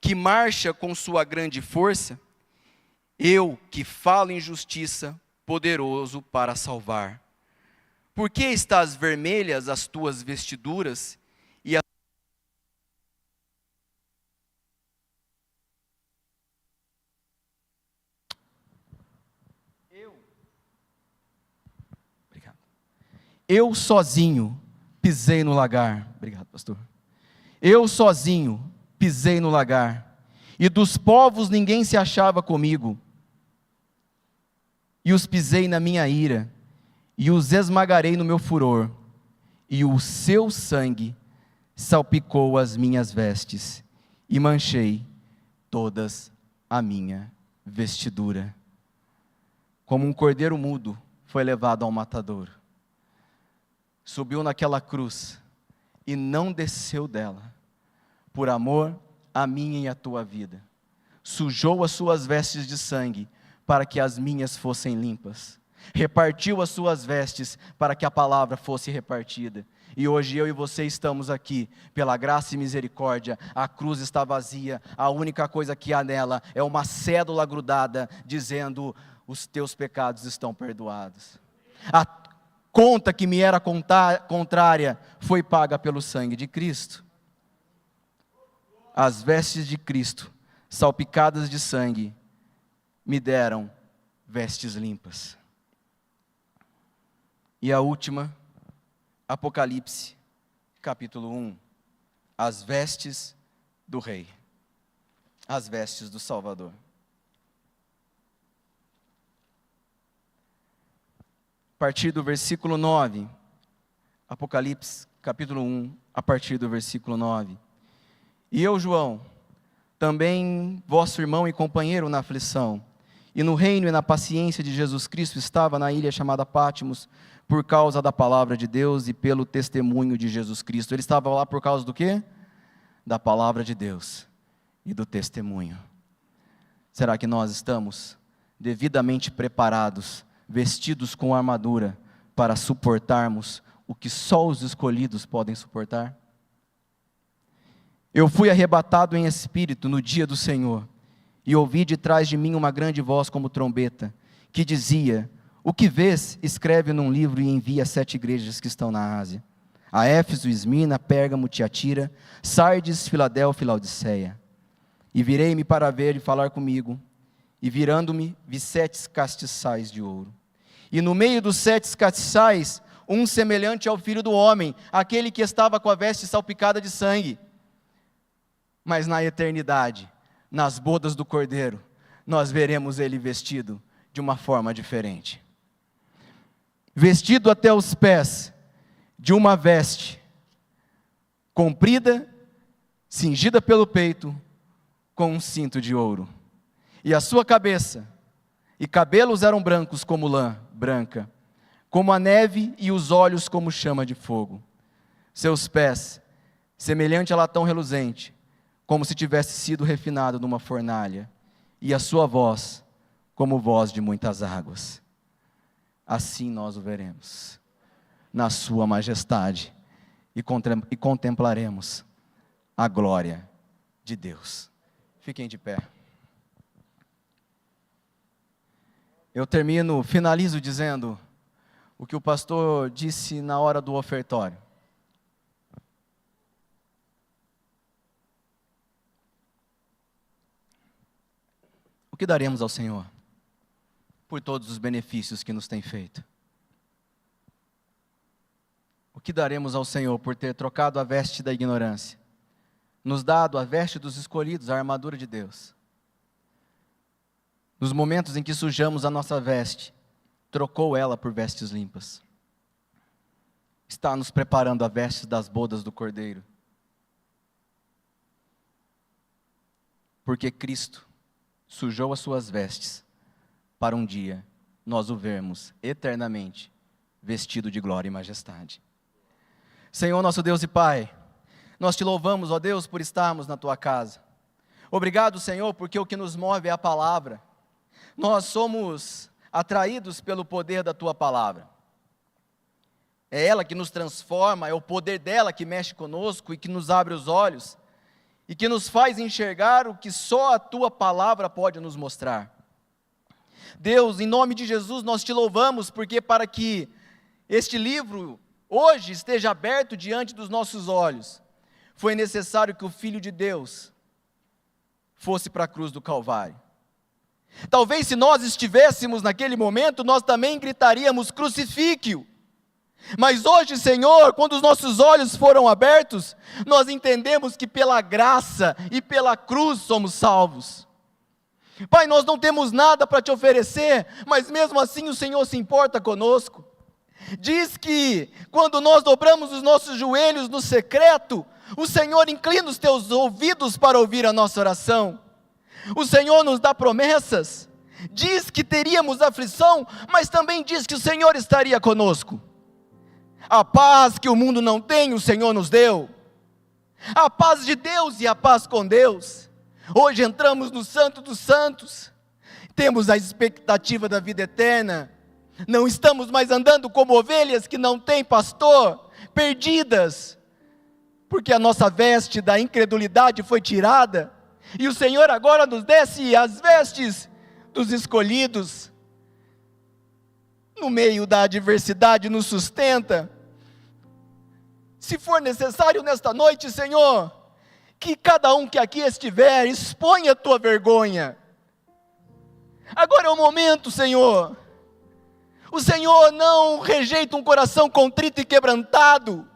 que marcha com sua grande força? Eu que falo em justiça, poderoso para salvar. Por que estás vermelhas as tuas vestiduras e a Eu sozinho pisei no lagar. Obrigado, pastor. Eu sozinho pisei no lagar, e dos povos ninguém se achava comigo. E os pisei na minha ira, e os esmagarei no meu furor, e o seu sangue salpicou as minhas vestes, e manchei todas a minha vestidura. Como um cordeiro mudo foi levado ao matadouro, subiu naquela cruz e não desceu dela, por amor a minha e a tua vida. Sujou as suas vestes de sangue, para que as minhas fossem limpas. Repartiu as suas vestes, para que a palavra fosse repartida. E hoje eu e você estamos aqui, pela graça e misericórdia. A cruz está vazia, a única coisa que há nela é uma cédula grudada, dizendo: os teus pecados estão perdoados. A conta que me era contrária foi paga pelo sangue de Cristo. As vestes de Cristo, salpicadas de sangue, me deram vestes limpas. E a última, Apocalipse, capítulo 1, as vestes do Rei, as vestes do Salvador. A partir do versículo 9, Apocalipse, capítulo 1, a partir do versículo 9. E eu, João, também vosso irmão e companheiro na aflição, e no reino e na paciência de Jesus Cristo, estava na ilha chamada Pátimos, por causa da palavra de Deus e pelo testemunho de Jesus Cristo. Ele estava lá por causa do quê? Da palavra de Deus e do testemunho. Será que nós estamos devidamente preparados, vestidos com armadura, para suportarmos o que só os escolhidos podem suportar? Eu fui arrebatado em espírito no dia do Senhor, e ouvi de trás de mim uma grande voz como trombeta, que dizia: o que vês, escreve num livro e envia 7 igrejas que estão na Ásia: a Éfeso, Esmirna, Pérgamo, Tiatira, Sardes, Filadélfia e Laodiceia. E virei-me para ver e falar comigo, e virando-me, vi 7 castiçais de ouro. E no meio dos 7 castiçais, um semelhante ao Filho do Homem, aquele que estava com a veste salpicada de sangue. Mas na eternidade, nas bodas do Cordeiro, nós veremos ele vestido de uma forma diferente. Vestido até os pés de uma veste comprida, cingida pelo peito, com um cinto de ouro. E a sua cabeça e cabelos eram brancos como lã branca, como a neve, e os olhos como chama de fogo. Seus pés, semelhante a latão reluzente, como se tivesse sido refinado numa fornalha, e a sua voz, como voz de muitas águas. Assim nós o veremos, na sua majestade, e contemplaremos a glória de Deus. Fiquem de pé. Eu finalizo dizendo o que o pastor disse na hora do ofertório. O que daremos ao Senhor por todos os benefícios que nos tem feito? O que daremos ao Senhor por ter trocado a veste da ignorância, nos dado a veste dos escolhidos, a armadura de Deus? Nos momentos em que sujamos a nossa veste, trocou ela por vestes limpas. Está nos preparando a veste das bodas do Cordeiro. Porque Cristo sujou as suas vestes, para um dia nós o vermos eternamente vestido de glória e majestade. Senhor, nosso Deus e Pai, nós te louvamos, ó Deus, por estarmos na tua casa. Obrigado, Senhor, porque o que nos move é a palavra. Nós somos atraídos pelo poder da tua palavra. É ela que nos transforma, é o poder dela que mexe conosco e que nos abre os olhos e que nos faz enxergar o que só a tua palavra pode nos mostrar. Deus, em nome de Jesus, nós te louvamos, porque para que este livro hoje esteja aberto diante dos nossos olhos, foi necessário que o Filho de Deus fosse para a cruz do Calvário. Talvez se nós estivéssemos naquele momento, nós também gritaríamos: crucifique-o. Mas hoje, Senhor, quando os nossos olhos foram abertos, nós entendemos que pela graça e pela cruz somos salvos. Pai, nós não temos nada para te oferecer, mas mesmo assim o Senhor se importa conosco. Diz que quando nós dobramos os nossos joelhos no secreto, o Senhor inclina os teus ouvidos para ouvir a nossa oração. O Senhor nos dá promessas, diz que teríamos aflição, mas também diz que o Senhor estaria conosco. A paz que o mundo não tem, o Senhor nos deu. A paz de Deus e a paz com Deus. Hoje entramos no Santo dos Santos, temos a expectativa da vida eterna. Não estamos mais andando como ovelhas que não têm pastor, perdidas, porque a nossa veste da incredulidade foi tirada, e o Senhor agora nos desce as vestes dos escolhidos. No meio da adversidade nos sustenta. Se for necessário nesta noite, Senhor, que cada um que aqui estiver exponha a tua vergonha. Agora é o momento, Senhor. O Senhor não rejeita um coração contrito e quebrantado.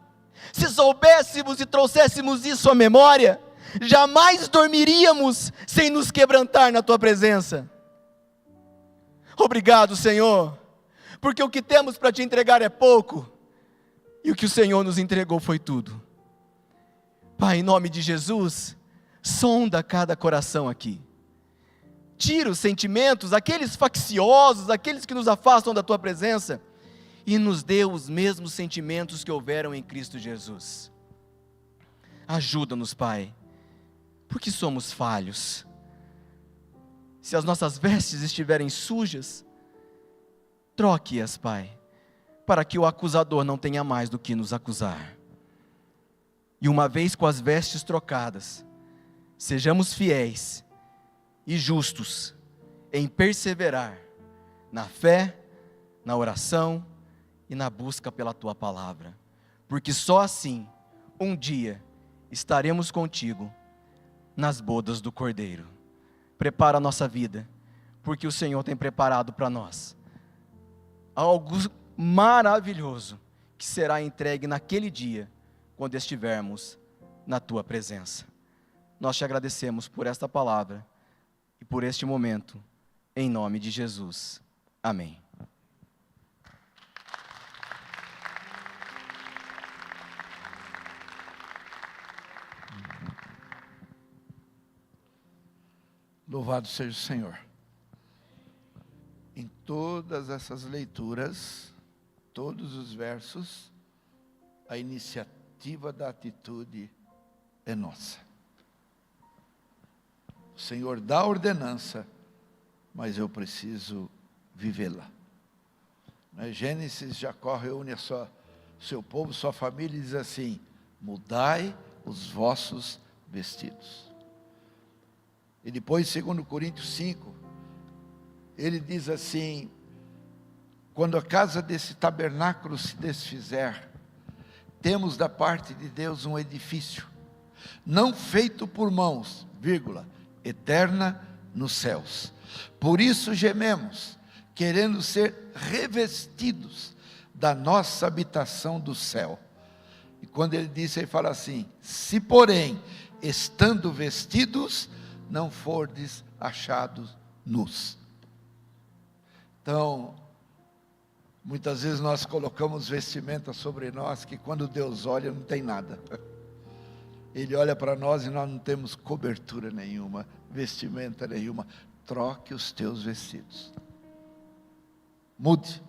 Se soubéssemos e trouxéssemos isso à memória, jamais dormiríamos sem nos quebrantar na tua presença. Obrigado, Senhor, porque o que temos para te entregar é pouco, e o que o Senhor nos entregou foi tudo. Pai, em nome de Jesus, sonda cada coração aqui. Tira os sentimentos, aqueles facciosos, aqueles que nos afastam da tua presença, e nos dê os mesmos sentimentos que houveram em Cristo Jesus. Ajuda-nos, Pai, porque somos falhos. Se as nossas vestes estiverem sujas, troque-as, Pai, para que o acusador não tenha mais do que nos acusar. E uma vez com as vestes trocadas, sejamos fiéis e justos em perseverar na fé, na oração e na busca pela tua palavra, porque só assim, um dia, estaremos contigo nas bodas do Cordeiro. Prepara a nossa vida, porque o Senhor tem preparado para nós algo maravilhoso, que será entregue naquele dia, quando estivermos na tua presença. Nós te agradecemos por esta palavra e por este momento, em nome de Jesus. Amém. Louvado seja o Senhor. Em todas essas leituras, todos os versos, a iniciativa da atitude é nossa. O Senhor dá a ordenança, mas eu preciso vivê-la. Na Gênesis, Jacó reúne seu povo, sua família, e diz assim: mudai os vossos vestidos. E depois, segundo Coríntios 5, ele diz assim: quando a casa desse tabernáculo se desfizer, temos da parte de Deus um edifício, não feito por mãos, vírgula, eterna nos céus. Por isso gememos, querendo ser revestidos da nossa habitação do céu. E quando ele disse, ele fala assim: se porém, estando vestidos, não fordes achados nus. Então, muitas vezes nós colocamos vestimenta sobre nós, que quando Deus olha não tem nada. Ele olha para nós e nós não temos cobertura nenhuma, vestimenta nenhuma. Troque os teus vestidos. Mude.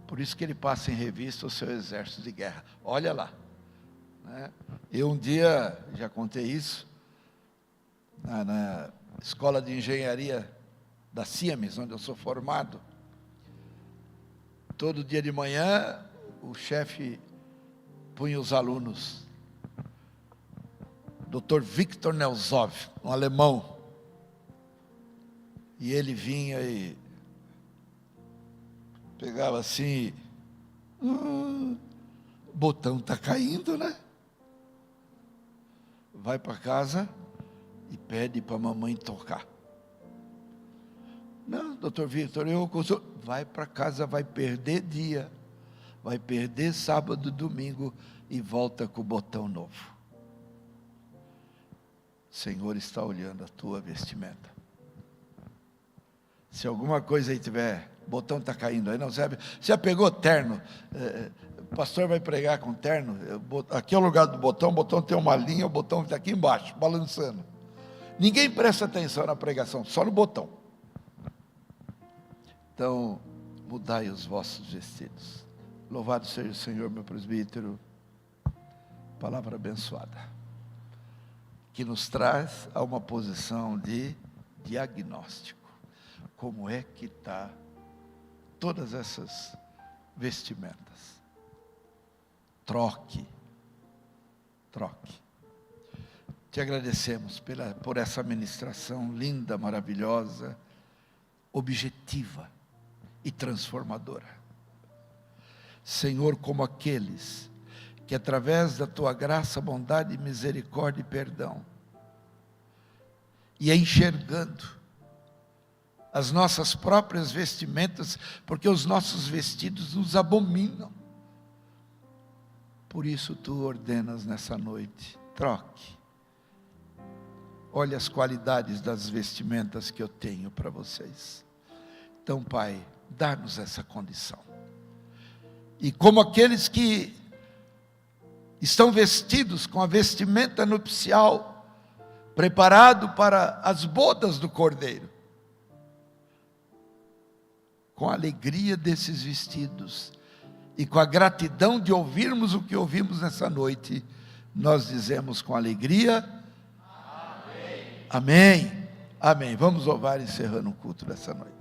Por isso que ele passa em revista o seu exército de guerra. Olha lá. Eu um dia, já contei isso, na escola de engenharia da Siemens, onde eu sou formado, todo dia de manhã, o chefe punha os alunos, Dr. Victor Nelsov, um alemão, e ele vinha e pegava assim, o botão está caindo, né? Vai para casa e pede para a mamãe tocar. Não, doutor Victor, vai para casa, vai perder dia, vai perder sábado, domingo e volta com o botão novo. O Senhor está olhando a tua vestimenta. Se alguma coisa aí tiver, o botão está caindo aí, não sabe? Você já pegou terno? O pastor vai pregar com terno, aqui é o lugar do botão, o botão tem uma linha, o botão está aqui embaixo, balançando. Ninguém presta atenção na pregação, só no botão. Então, mudai os vossos vestidos. Louvado seja o Senhor, meu presbítero. Palavra abençoada, que nos traz a uma posição de diagnóstico. Como é que está todas essas vestimentas? Troque. Te agradecemos por essa ministração linda, maravilhosa, objetiva e transformadora. Senhor, como aqueles que através da tua graça, bondade, misericórdia e perdão, e enxergando as nossas próprias vestimentas, porque os nossos vestidos nos abominam. Por isso tu ordenas nessa noite, troque. Olha as qualidades das vestimentas que eu tenho para vocês. Então, Pai, dá-nos essa condição. E como aqueles que estão vestidos com a vestimenta nupcial, preparado para as bodas do Cordeiro, com a alegria desses vestidos e com a gratidão de ouvirmos o que ouvimos nessa noite, nós dizemos com alegria: amém. Amém. Amém. Vamos louvar encerrando o culto dessa noite.